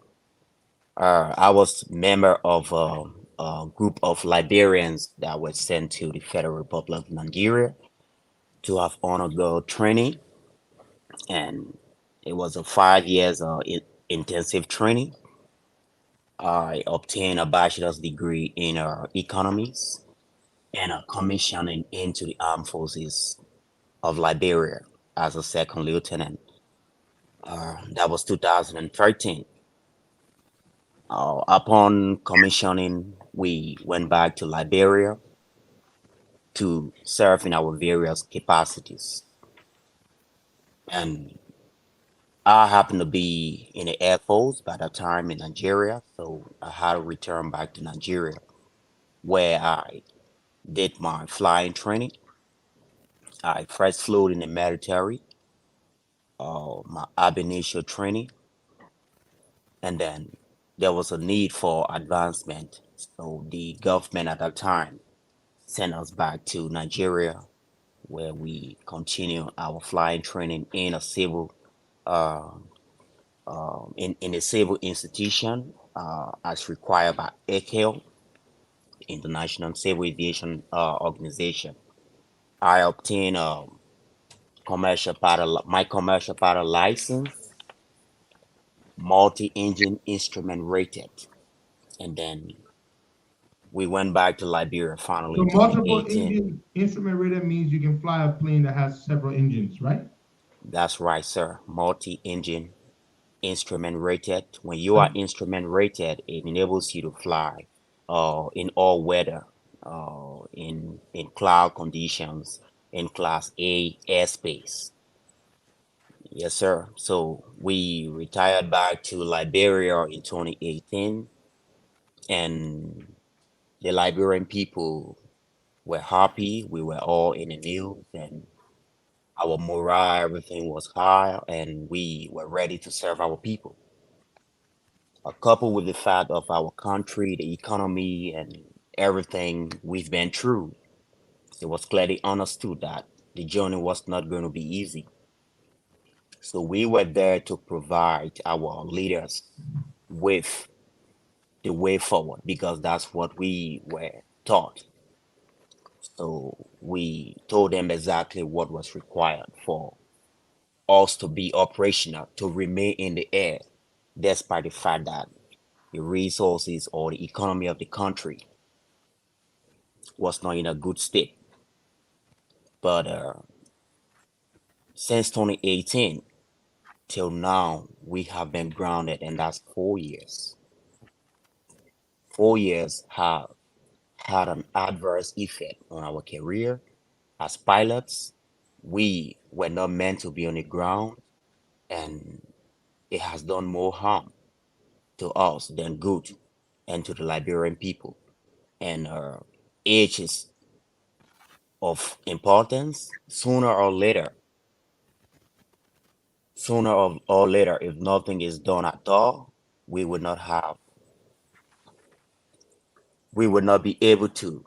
I was member of a group of Liberians that were sent to the Federal Republic of Nigeria to have honor guard training, and it was a 5 years intensive training. I obtained a bachelor's degree in economics and a commissioning into the armed forces of Liberia as a second lieutenant. That was 2013. Upon commissioning, we went back to Liberia to serve in our various capacities. And I happened to be in the Air Force by that time in Nigeria, so I had to return back to Nigeria, where I did my flying training. I first flew in the military, my ab initio training, and then there was a need for advancement. So the government at that time sent us back to Nigeria, where we continue our flying training in a civil uh, in a civil institution as required by ICAO, International Civil Aviation Organization. I obtained my commercial pilot license, multi-engine instrument rated, and then we went back to Liberia finally So in multiple 2018. engine instrument rated means you can fly a plane that has several engines, right? That's right, sir. Multi-engine instrument rated. When you are instrument rated, it enables you to fly in all weather, in cloud conditions, in Class A airspace. Yes, sir. So we retired back to Liberia in 2018, and the Liberian people were happy. We were all in the news, and our morale, everything was high, and we were ready to serve our people. Coupled with the fact of our country, the economy, and everything we've been through, it was clearly understood that the journey was not going to be easy. So we were there to provide our leaders with the way forward because that's what we were taught. So we told them exactly what was required for us to be operational, to remain in the air, despite the fact that the resources or the economy of the country was not in a good state. But since 2018 till now, we have been grounded, and that's 4 years. 4 years have had an adverse effect on our career. As pilots, we were not meant to be on the ground, and it has done more harm to us than good and to the Liberian people. And age is of importance. Sooner or later, if nothing is done at all, we would not be able to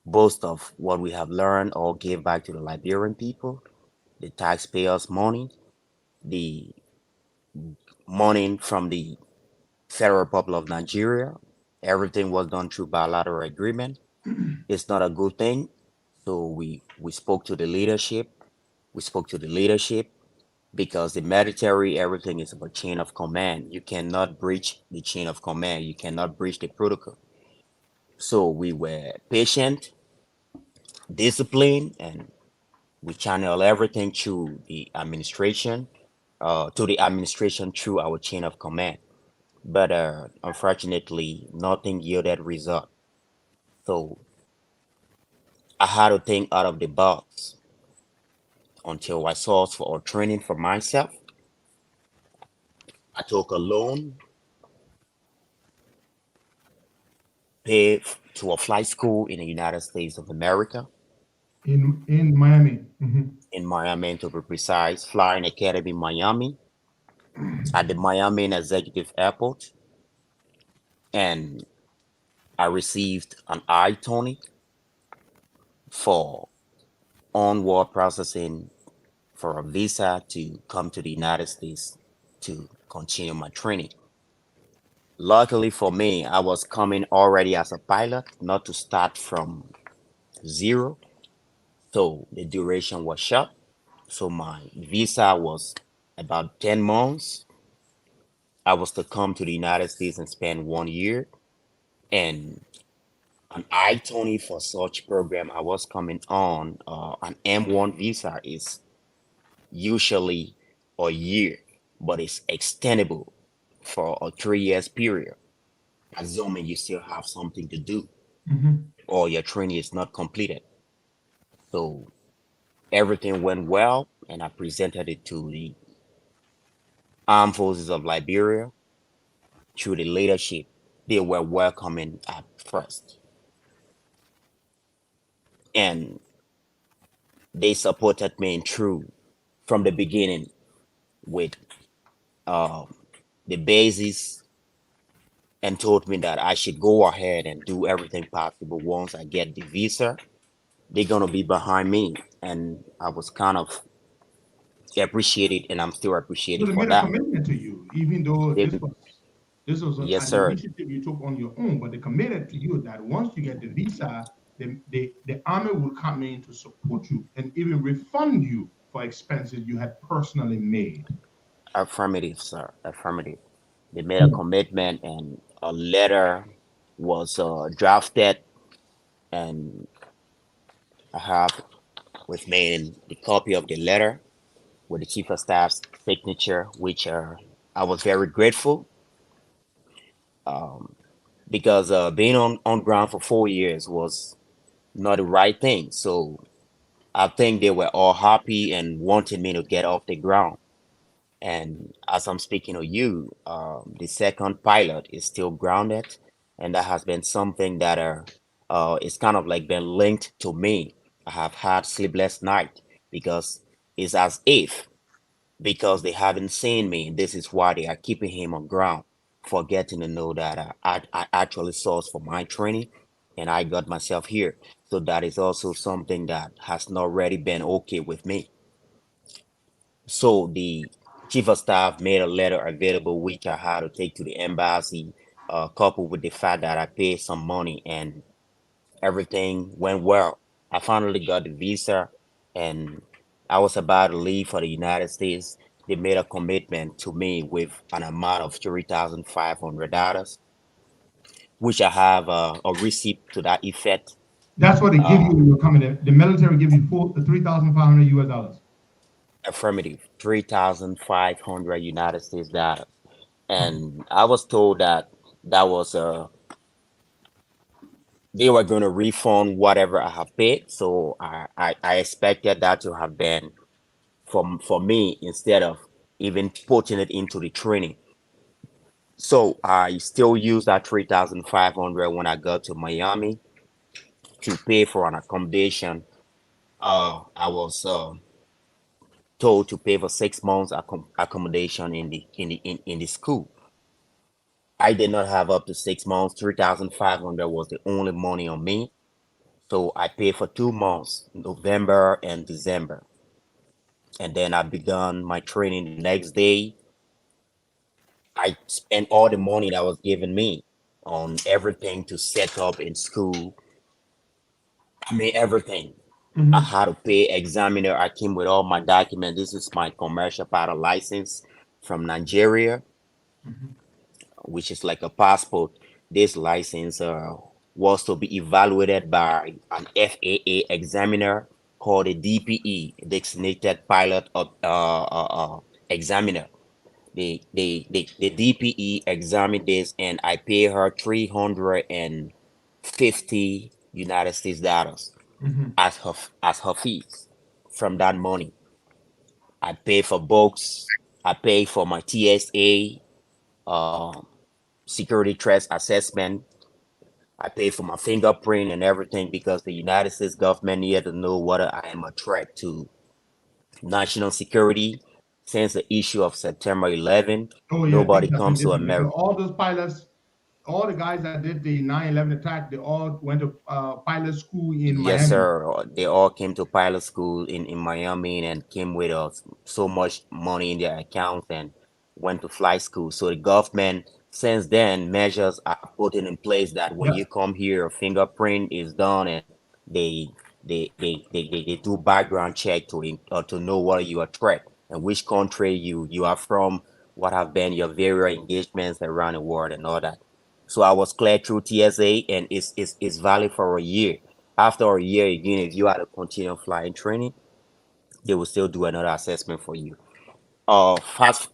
boast of what we have learned or give back to the Liberian people, the taxpayers' money, the money from the Federal Republic of Nigeria. Everything was done through bilateral agreement. It's not a good thing. So we spoke to the leadership. We spoke to the leadership because the military, everything is about chain of command. You cannot breach the chain of command. You cannot breach the protocol. So we were patient, disciplined, and we channel everything through the administration, through our chain of command. But unfortunately, nothing yielded result. So I had to think out of the box until I sourced for training for myself. I took a loan, paid to a flight school in the United States of America. In Miami. In Miami, to be precise, Flying Academy, Miami, at the Miami Executive Airport. And I received an eye tonic for onward processing for a visa to come to the United States to continue my training. Luckily for me, I was coming already as a pilot, not to start from zero. So the duration was short. So my visa was about 10 months. I was to come to the United States and spend 1 year. And an I-20 for such program I was coming on, an M1 visa is usually a year, but it's extendable for a 3 years period, assuming you still have something to do or your training is not completed. So everything went well, and I presented it to the Armed Forces of Liberia. Through the leadership, they were welcoming at first, and they supported me through from the beginning with the basis, and told me that I should go ahead and do everything possible. Once I get the visa, they're gonna be behind me, and I was kind of appreciated, and I'm still So appreciated they for made a that. commitment to you, even though They, this was yes, an sir. initiative you took on your own, but they committed to you that once you get the visa, the army will come in to support you and even refund you for expenses you had personally made. Affirmative, sir. Affirmative. They made a commitment, and a letter was drafted, and I have with me the copy of the letter with the chief of staff's signature, which I was very grateful, um, because being on ground for 4 years was not the right thing. So I think they were all happy and wanted me to get off the ground. And as I'm speaking to you, the second pilot is still grounded, and that has been something that it's kind of like been linked to me. I have had sleepless night because it's as if, because they haven't seen me, this is why they are keeping him on ground, forgetting to know that I actually sourced for my training, and I got myself here. So that is also something that has not really been okay with me. So the chief of staff made a letter available, which I had to take to the embassy, coupled with the fact that I paid some money, and everything went well. I finally got the visa, and I was about to leave for the United States. They made a commitment to me with an amount of $3,500, which I have a receipt to that effect. That's what they give you Uh, when you're coming in. The military give you 3,500 US dollars. Affirmative, 3,500 United States dollars. And I was told that that was they were going to refund whatever I have paid. So I expected that to have been for me, instead of even putting it into the training. So I still use that 3,500 when I got to Miami to pay for an accommodation. I was told to pay for 6 months accommodation in the school. I did not have up to 6 months. 3,500 was the only money on me. So I paid for 2 months, November and December. And then I began my training the next day. I spent all the money that was given me on everything to set up in school. I mean, everything. I had to pay examiner. I came with all my documents. This is my commercial pilot license from Nigeria, which is like a passport. This license was to be evaluated by an FAA examiner called a DPE, Designated Pilot Examiner. The DPE examined this, and I pay her 350 United States dollars as her fees from that money. I pay for books. I pay for my TSA security threat assessment. I pay for my fingerprint and everything because the United States government needed to know whether I am a threat to national security. Since the issue of September 11, Oh yeah, nobody things have been comes to different because America. all those pilots all the guys that did the 9/11 attack, they all went to pilot school in Yes, Miami. sir. They all came to pilot school in Miami and came with so much money in their accounts and went to flight school. So the government, since then, measures are put in place that when Yeah. you come here, a fingerprint is done and they they do background check to know what you are threat and which country you are from, what have been your various engagements around the world and all that. So I was cleared through TSA and it's valid for a year. After a year again, if you had to continue flying training, they will still do another assessment for you. Fast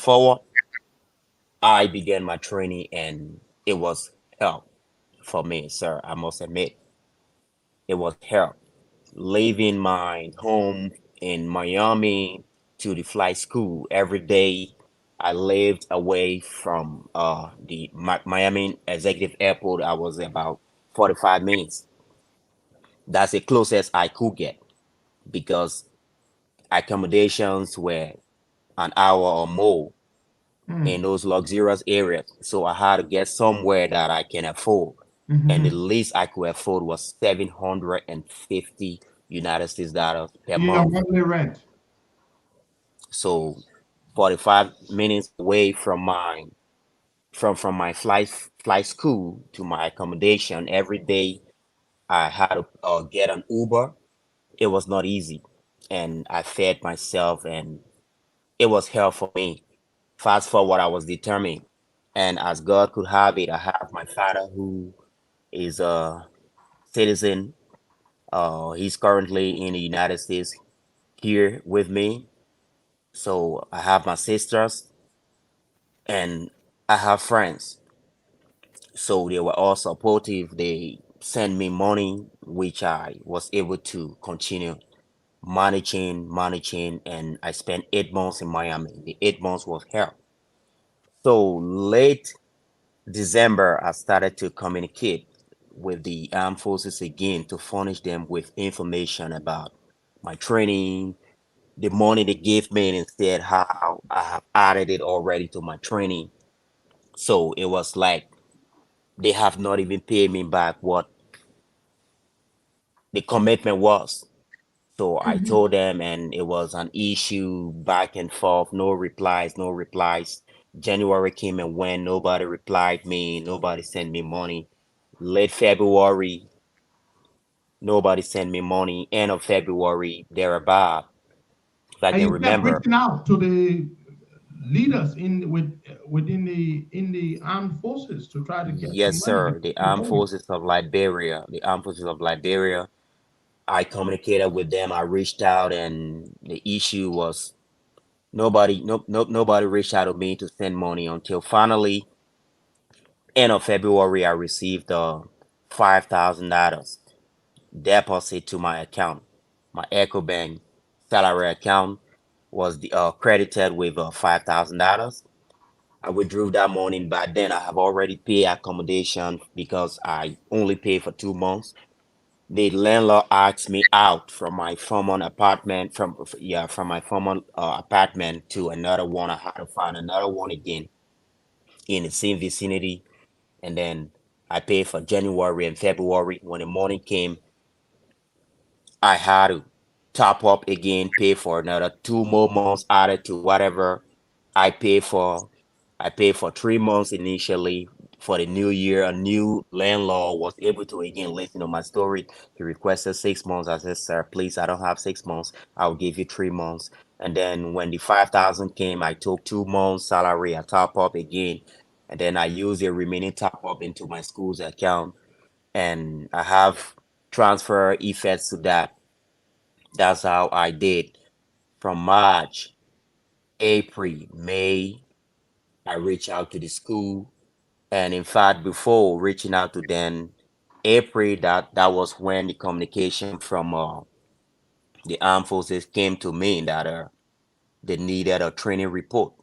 forward, I began my training and it was hell for me, sir. I must admit, it was hell. Leaving my home in Miami to the flight school every day. I lived away from the Miami Executive Airport. I was about 45 minutes. That's the closest I could get because accommodations were an hour or more in those luxurious areas. So I had to get somewhere that I can afford. And the least I could afford was 750 United States dollars per Yeah, month. monthly rent. So 45 minutes away from my flight school to my accommodation every day. I had to get an Uber. It was not easy. And I fed myself and it was hell for me. Fast forward, I was determined. And as God could have it, I have my father who is a citizen. He's currently in the United States here with me. So I have my sisters and I have friends. So they were all supportive. They sent me money, which I was able to continue managing, and I spent 8 months in Miami. The 8 months was hell. So late December, I started to communicate with the armed forces again to furnish them with information about my training, the money they gave me, and instead how I have added it already to my training. So it was like they have not even paid me back what the commitment was. So I told them, and it was an issue back and forth, no replies, no replies. January came and went, nobody replied me, nobody sent me money. Late February, nobody sent me money. End of February, thereabout, if I And can you kept remember. reaching out to the leaders within the armed forces to try to get some Yes, money, sir. get some money. The armed forces of Liberia. I communicated with them. I reached out, and the issue was nobody reached out to me to send money until finally end of February I received $5,000 deposit to my account. My EcoBank salary account was credited with $5,000. I withdrew that money. By then I have already paid accommodation because I only paid for 2 months. The landlord asked me out from my former apartment from my former apartment to another one. I had to find another one again in the same vicinity, and then I paid for January and February. When the morning came, I had to top up again, pay for another 2 more months added to whatever I paid for. I paid for 3 months initially. For the new year, a new landlord was able to again listen to my story. He requested 6 months. I said, "Sir, please, I don't have 6 months. I'll give you 3 months." And then when the 5,000 came, I took 2 months salary. I top up again, and then I used the remaining top up into my school's account, and I have transfer effects to that. That's how I did from March, April, May. I reached out to the school, and in fact, before reaching out to them, April, that was when the communication from the armed forces came to me that they needed a training report,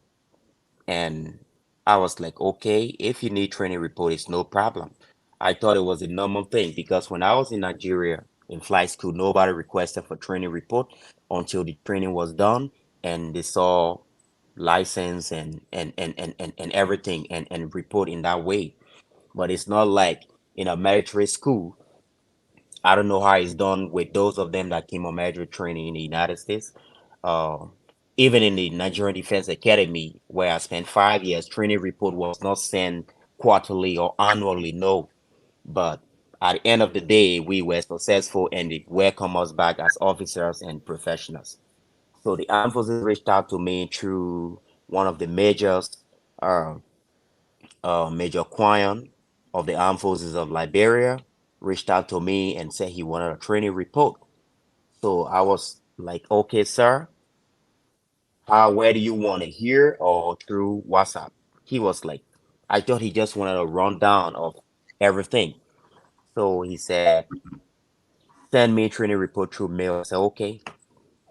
and I was like, okay, if you need training report, it's no problem. I thought it was a normal thing because when I was in Nigeria in flight school, nobody requested for training report until the training was done and they saw license and everything and report in that way. But it's not like in a military school. I don't know how it's done with those of them that came on military training in the United States. Uh, Even in the Nigerian Defense Academy, where I spent 5 years, training report was not sent quarterly or annually, no. But at the end of the day, we were successful and they welcome us back as officers and professionals. So the armed forces reached out to me through one of the uh, Major Quayon of the armed forces of Liberia, reached out to me and said he wanted a training report. So I was like, okay, sir, where do you want it, here or through WhatsApp? He was like, I thought he just wanted a rundown of everything. So he said, send me a training report through mail. I said, okay.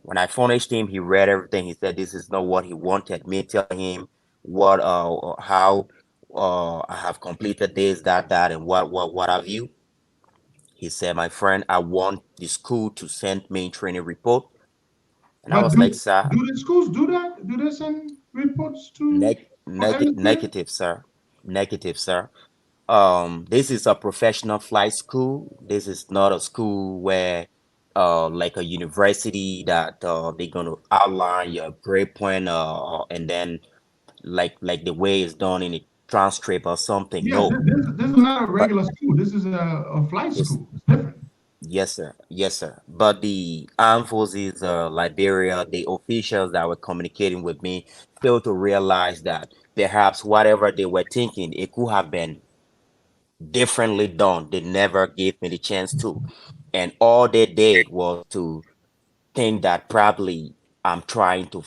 When I finished him, he read everything. He said this is not what he wanted. Me tell him what how I have completed this, that, and what have you. He said, my friend, I want the school to send me a training report. And I But was like, do sir, do the schools do that? Do they send reports to for every student? negative, sir. Negative, sir. This is a professional flight school. This is not a school where like a university that they're gonna outline your grade point and then like the way it's done in a transcript or something. Yeah, No. this is not a But regular school. This is a flight this school. It's different. yes, sir. Yes, sir. But the armed forces, Liberia, the officials that were communicating with me failed to realize that perhaps whatever they were thinking, it could have been differently done. They never gave me the chance to. And all they did was to think that probably I'm trying to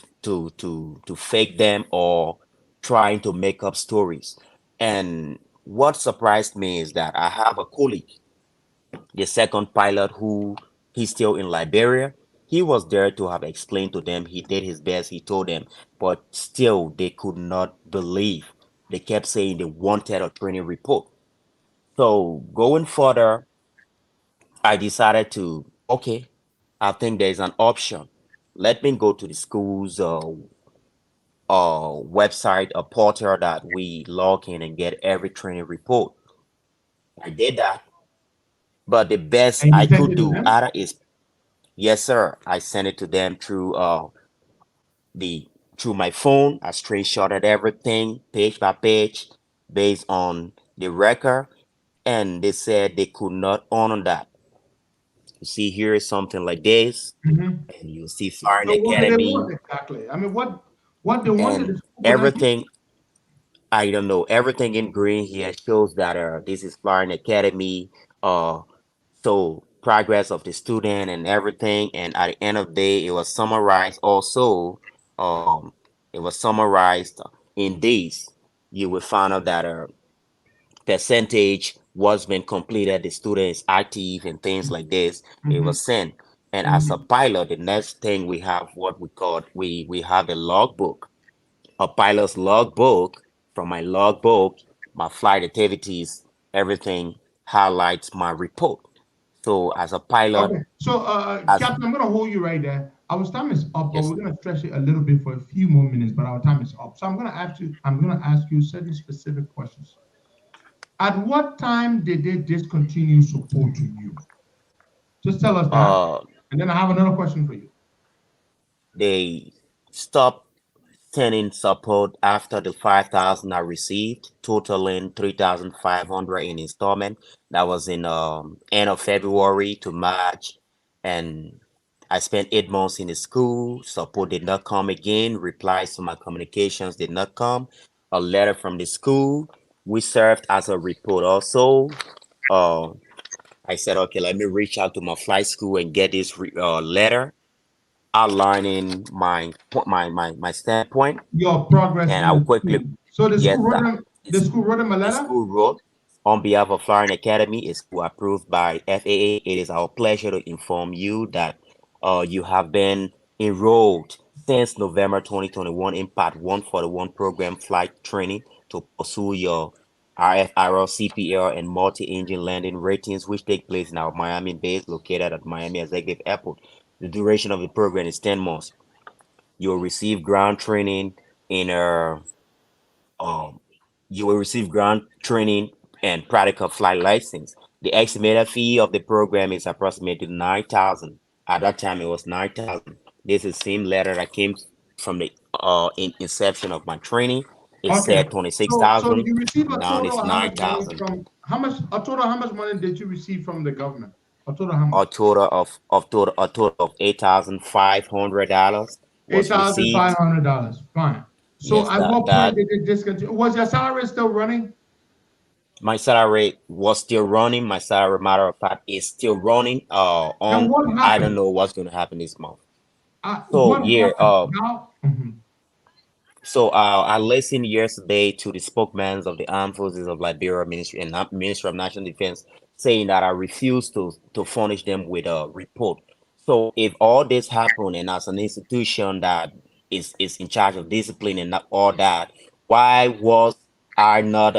fake them or trying to make up stories. And what surprised me is that I have a colleague, the second pilot, who he's still in Liberia. He was there to have explained to them. He did his best. He told them, but still they could not believe. They kept saying they wanted a training report. So going further, I decided to, okay, I think there's an option. Let me go to the school's website, a portal that we log in and get every training report. I did that, but the best And you I sent could it to do them? either is, yes, sir, I sent it to them through the through my phone. I screenshotted everything page by page based on the record, and they said they could not honor that. You see here is something like this, Hmm. and you see Foreign So what do they Academy want exactly? I mean, what they wanted and the school could not do? everything. I don't know. Everything in green here shows that this is Foreign Academy. Uh, so progress of the student and everything. And at the end of the day, it was summarized also. Um, it was summarized in days. You will find out that percentage was been completed, the student is active and things like this. It Hmm. was sent. And as a Hmm. pilot, the next thing we have what we call we have a logbook, a pilot's logbook. From my logbook, my flight activities, everything highlights my report. So as a pilot, Okay. So, as Captain, I'm going to hold you right there. Our time is up, but yes, we're going to stretch it a little bit for a few more minutes. But our time is up, so I'm going to ask you. I'm going to ask you certain specific questions. At what time did they discontinue support to you? Just tell us that, uh and then I have another question for you. they stopped sending support after the 5,000 I received, totaling 3,500 in installment. That was in end of February to March, and I spent 8 months in the school. Support did not come again. Replies to my communications did not come. A letter from the school. We served as a report also. Uh, I said, okay, let me reach out to my flight school and get this letter outlining my standpoint, Your progress and in I will the quickly, school. So the yes, school wrote them. The this school wrote them a the letter. school wrote on behalf of Foreign Academy, is school approved by FAA. It is our pleasure to inform you that you have been enrolled since November 2021 in Part 141 program flight training to pursue your RFRL, CPL, and multi-engine landing ratings, which take place in our Miami base located at Miami Executive Airport. The duration of the program is 10 months. You'll receive ground training in you will receive ground training and practical flight license. The estimated fee of the program is approximately 9,000. At that time, it was 9,000. This is the same letter that came from the inception of my training. It said So 26,000. you receive a Now total it's of how much money 9,000. from how much money did you receive from the government? A total how much? A total of $8,500 Eight was thousand five received. hundred dollars. Fine. So Yes, at what point that did it discontinue? Was your salary still running? my salary was still running. My salary, matter of fact, is still running. And On what I don't happened? know what's going to happen this month. So What yeah, happened? How? Mhm. so I listened yesterday to the spokesman of the Armed Forces of Liberia Ministry and Ministry of National Defense saying that I refuse to furnish them with a report. So if all this happened and as an institution that is in charge of discipline and not all that, why was I not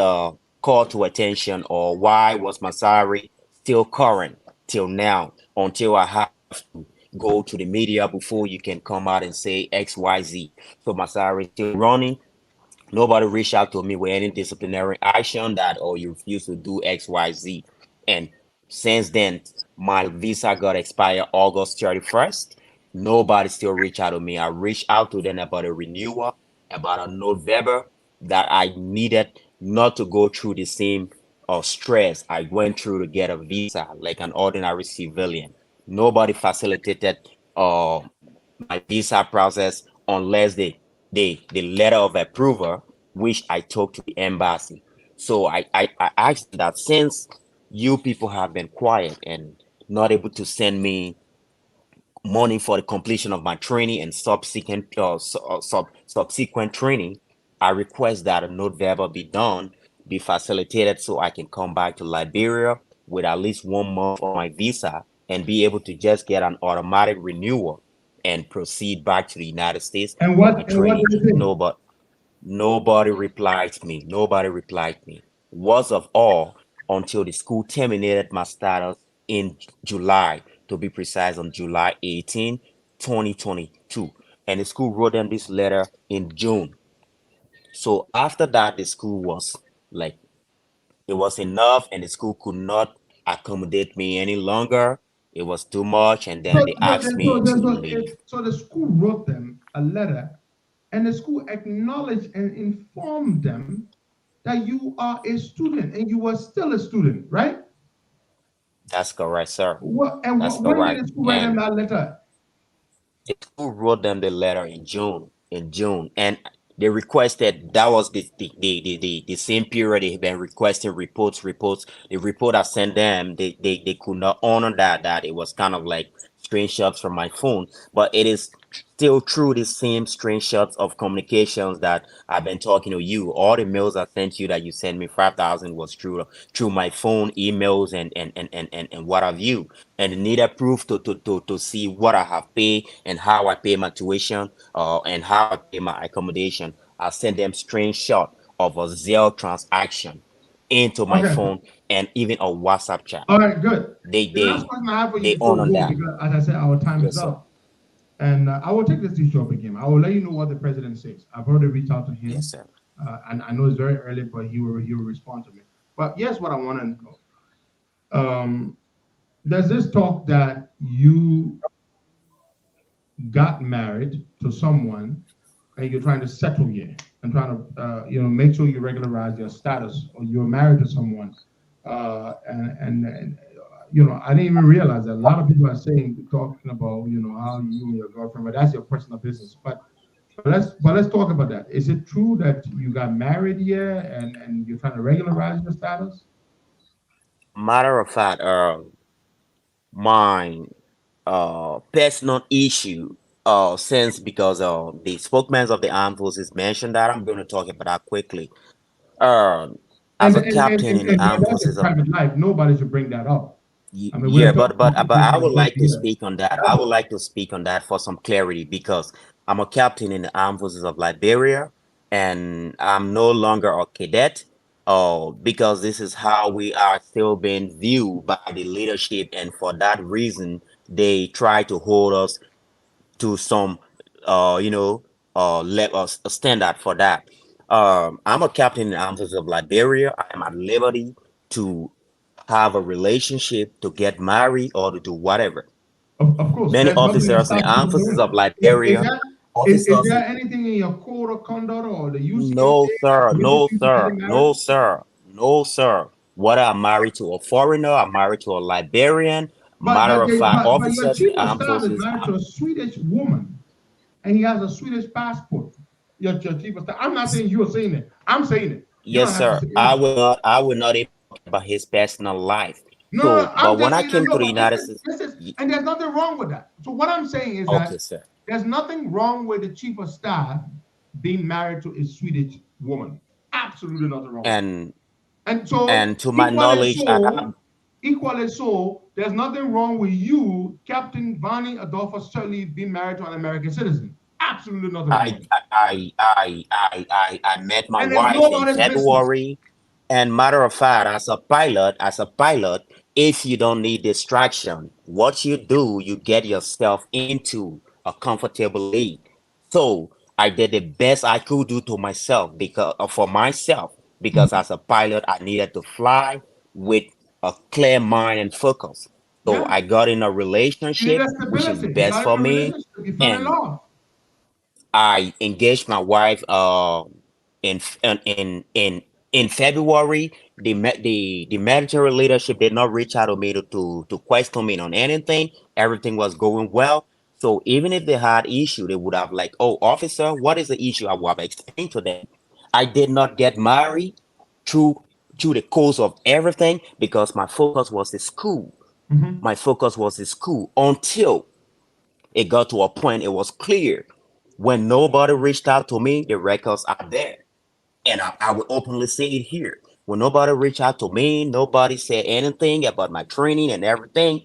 called to attention, or why was my salary still current till now until I have to go to the media before you can come out and say XYZ? So my salary is still running. Nobody reached out to me with any disciplinary action that, oh, you refuse to do XYZ. And since then, my visa got expired August 31st. Nobody still reached out to me. I reached out to them about a renewal, about a November, that I needed not to go through the same stress I went through to get a visa like an ordinary civilian. Nobody facilitated uh, my visa process unless the letter of approval, which I took to the embassy. So I asked that, since you people have been quiet and not able to send me money for the completion of my training and subsequent training, I request that a note verbal be done, be facilitated, so I can come back to Liberia with at least 1 month on my visa and be able to just get an automatic renewal and proceed back to the United States And for my what training. did they say? Nobody replied to me. Nobody replied to me. Worst of all, until the school terminated my status in July, to be precise, on July 18, 2022. And the school wrote them this letter in June. So after that, the school was like, it was enough, and the school could not accommodate me any longer. It was too much, and then they asked me to leave. So the school wrote them a letter, and the school acknowledged and informed them that you are a student and you are still a student, right? That's correct, sir. That's When did correct. the school write them And that letter? the school wrote them the letter in June, and they requested, that was the same period they've been requesting reports. The report I sent them, they could not honor that it was kind of like screenshots from my phone, but it is still through the same screenshots of communications that I've been talking to you. All the mails I sent you that you sent me 5,000 was through my phone, emails, and what have you. And needed proof to see what I have paid and how I pay my tuition, and how I pay my accommodation. I sent them screenshot of a Zelle transaction into my Okay. phone, and even a WhatsApp chat. All right, good. They The last they question I have for you they before we honor go, that. because as I said, our time is Yes, sir. up. And I will take this issue up again. I will let you know what the president says. I've already reached out to him. Yes, sir. And I know it's very early, but he will respond to me. But here's what I want to know. There's this talk that you got married to someone and you're trying to settle here and trying to make sure you regularize your status, or you're married to someone. And I didn't even realize that a lot of people are talking about how you and your girlfriend, but that's your personal business. But let's talk about that. Is it true that you got married here and you're trying to regularize your status? Matter of fact, my personal issue, since because the spokesman of the armed forces mentioned that, I'm going to talk about that quickly. As And a captain in the armed that's your forces of private life. Nobody should bring that up. I mean, we're yeah, talking but I would like to here. speak on that. I would like to speak on that for some clarity, because I'm a captain in the armed forces of Liberia, and I'm no longer a cadet. Because this is how we are still being viewed by the leadership, and for that reason, they try to hold us to some, uh, you know, standard for that. I'm a captain in the armed forces of Liberia. I am at liberty to have a relationship, to get married, or to do whatever. Of course, Many there's nothing that officers in the stops you armed from forces doing of it. Is Liberia, that is officers, there anything in your code of conduct or the UCMJ no sir, prohibits no you from sir, getting married? no sir, no sir. Whether I'm married to a foreigner, I'm married to a Liberian. Matter of fact, But your officers in chief the of armed staff is forces. married to a Swedish woman, and he has a Swedish passport. Your chief of staff. I'm not saying you're saying it. I'm saying it. You Yes, don't have to sir. say I anything. will not. I will not even talk about his personal life. No. But I'm when just I saying that. came No, to the but United States, and there's nothing wrong with that. So what I'm saying is okay, that sir. there's nothing wrong with the chief of staff being married to a Swedish woman. Absolutely nothing wrong. And so, to my knowledge, equally so, there's nothing wrong with you, Captain Vani Adolphus Sirleaf, being married to an American citizen. Absolutely nothing wrong. I met my And it's wife in nobody's business. February. And matter of fact, as a pilot, if you don't need distraction, what you do, you get yourself into a comfortable lead. So I did the best I could do to myself because as a pilot, I needed to fly with a clear mind and focus. So Yeah. I got in a You need relationship, that which is stability. You best got in for a me, relationship. You fell in and love. I engaged my wife in in February. The military leadership did not reach out to me to question me on anything. Everything was going well. So even if they had issue, they would have like, oh, officer, what is the issue? I would have explained to them. I did not get married through the course of everything because my focus was the school. Mm-hmm. My focus was the school until it got to a point it was clear when nobody reached out to me, the records are there. And I will openly say it here. When nobody reached out to me, nobody said anything about my training and everything.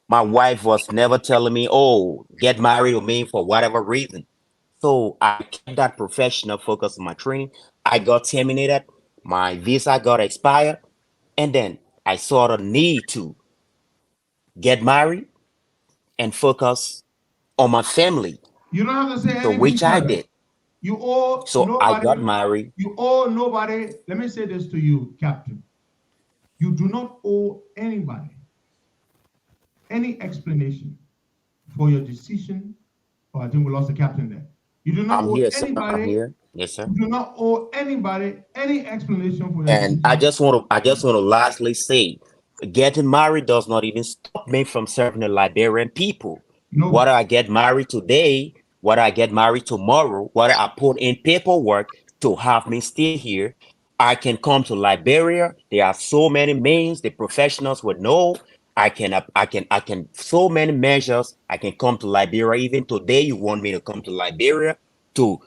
My wife was never telling me, oh, get married to me for whatever reason. So I kept that professional focus on my training. I got terminated. My visa got expired. And then I saw the need to get married and focus on my family. You don't have to say So anything which I further. did. You owe So nobody. I got married. You owe nobody. Let me say this to you, Captain. You do not owe anybody any explanation for your decision. Oh, I think we lost the captain there. You do not I'm owe here, sir. anybody. I'm here. Yes, sir. You do not owe anybody any explanation for your And decision. I just want to lastly say, getting married does not even stop me from serving the Liberian people. No. Whether I get married today, whether I get married tomorrow, whether I put in paperwork to have me stay here, I can come to Liberia. There are so many means the professionals would know. I can so many measures. I can come to Liberia. Even today, you want me to come to Liberia to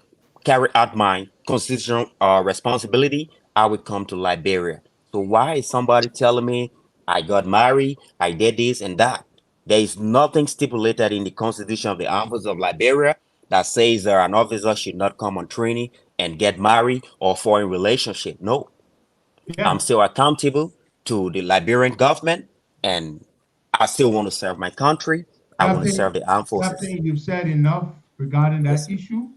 carry out my constitutional responsibility, I would come to Liberia. So why is somebody telling me I got married, I did this and that? There is nothing stipulated in the Constitution of the Armed Forces of Liberia that says that an officer should not come on training and get married or foreign relationship. No, Yeah. I'm still accountable to the Liberian government, and I still want to serve my country. I want to serve the armed forces. Captain, you've said enough regarding that issue.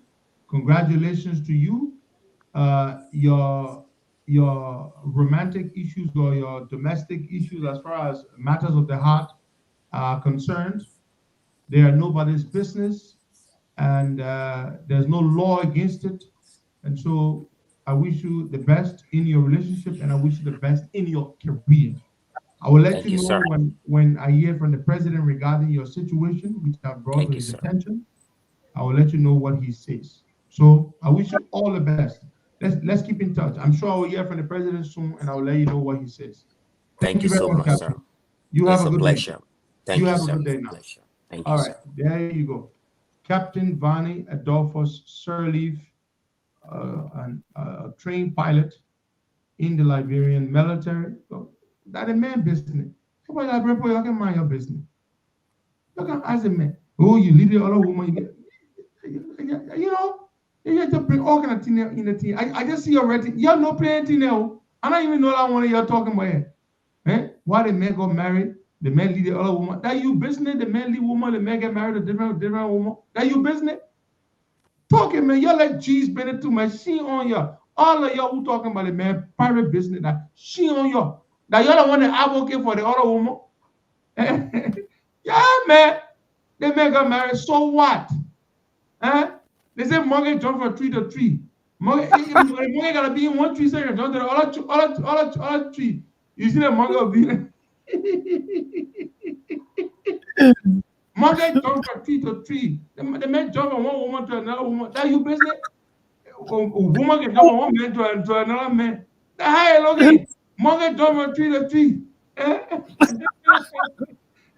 Congratulations to you. Your romantic issues or your domestic issues, as far as matters of the heart are concerned, they are nobody's business, and there's no law against it. And so I wish you the best in your relationship, and I wish you the best in your career. I will let Thank you you, know sir. when I hear from the president regarding your situation, which I've brought Thank to you, his sir. attention. I will let you know what he says. So I wish you all the best. Let's keep in touch. I'm sure I will hear from the president soon, and I will let you know what he says. Thank you very so much, much, Captain. sir. You It's have a a good pleasure. day. Thank You you, have sir. a good day It's a now. pleasure. Thank All you, right, sir. there you go. Captain Vani Adolphus Sirleaf, a trained pilot in the Liberian military. So that a man business. Somebody like Repo, you can mind your business. You can ask a man, oh, you leave the other woman, you know, you have to bring all kind of thing in the team. I just see already, you're not playing anything now. I don't even know that one you're talking about here. Eh? Why the man got married, the man leave the other woman. That you business, the man leave woman, the man get married to different woman. That you business? Talking, man. Y'all like G's been too much. She on y'all. All of y'all who talking about it, man, private business. That she on y'all. Now y'all don't want to advocate for the other woman. Yeah, man. They man got married. So what? Huh? They say monkey jump from tree to tree. Monkey gotta be in one tree, so you jump to the other tree. You see the monkey will be. Monkey jump from tree to tree. The man jump from one woman to another woman. That you business? A woman can jump from one man to another man. That's how you look at it. Monkey jump from tree to tree.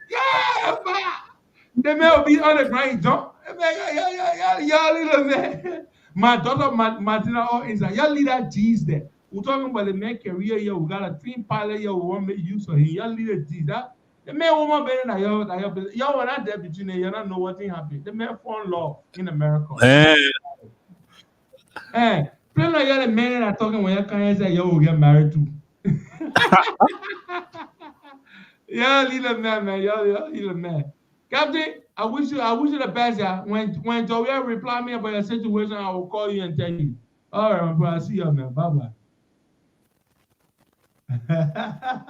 Yeah, man. The man will be on the ground, jump. Y'all little man. My daughter, Martina, all inside. Y'all leave that G's there. We're talking about the man career here. We got a twin pilot here. We want to make use of him. Y'all leave the G's. That the man woman better than y'all. Y'all were not there between them. You don't know what thing happened. The man found love in America. Hey, play like y'all the man that are talking when y'all can't say y'all will get married too. Y'all leave the man. Y'all leave the man. Captain, I wish you the best. Yeah. When Joey reply me about your situation, I will call you and tell you. All right, bro. I see you, man. Bye bye.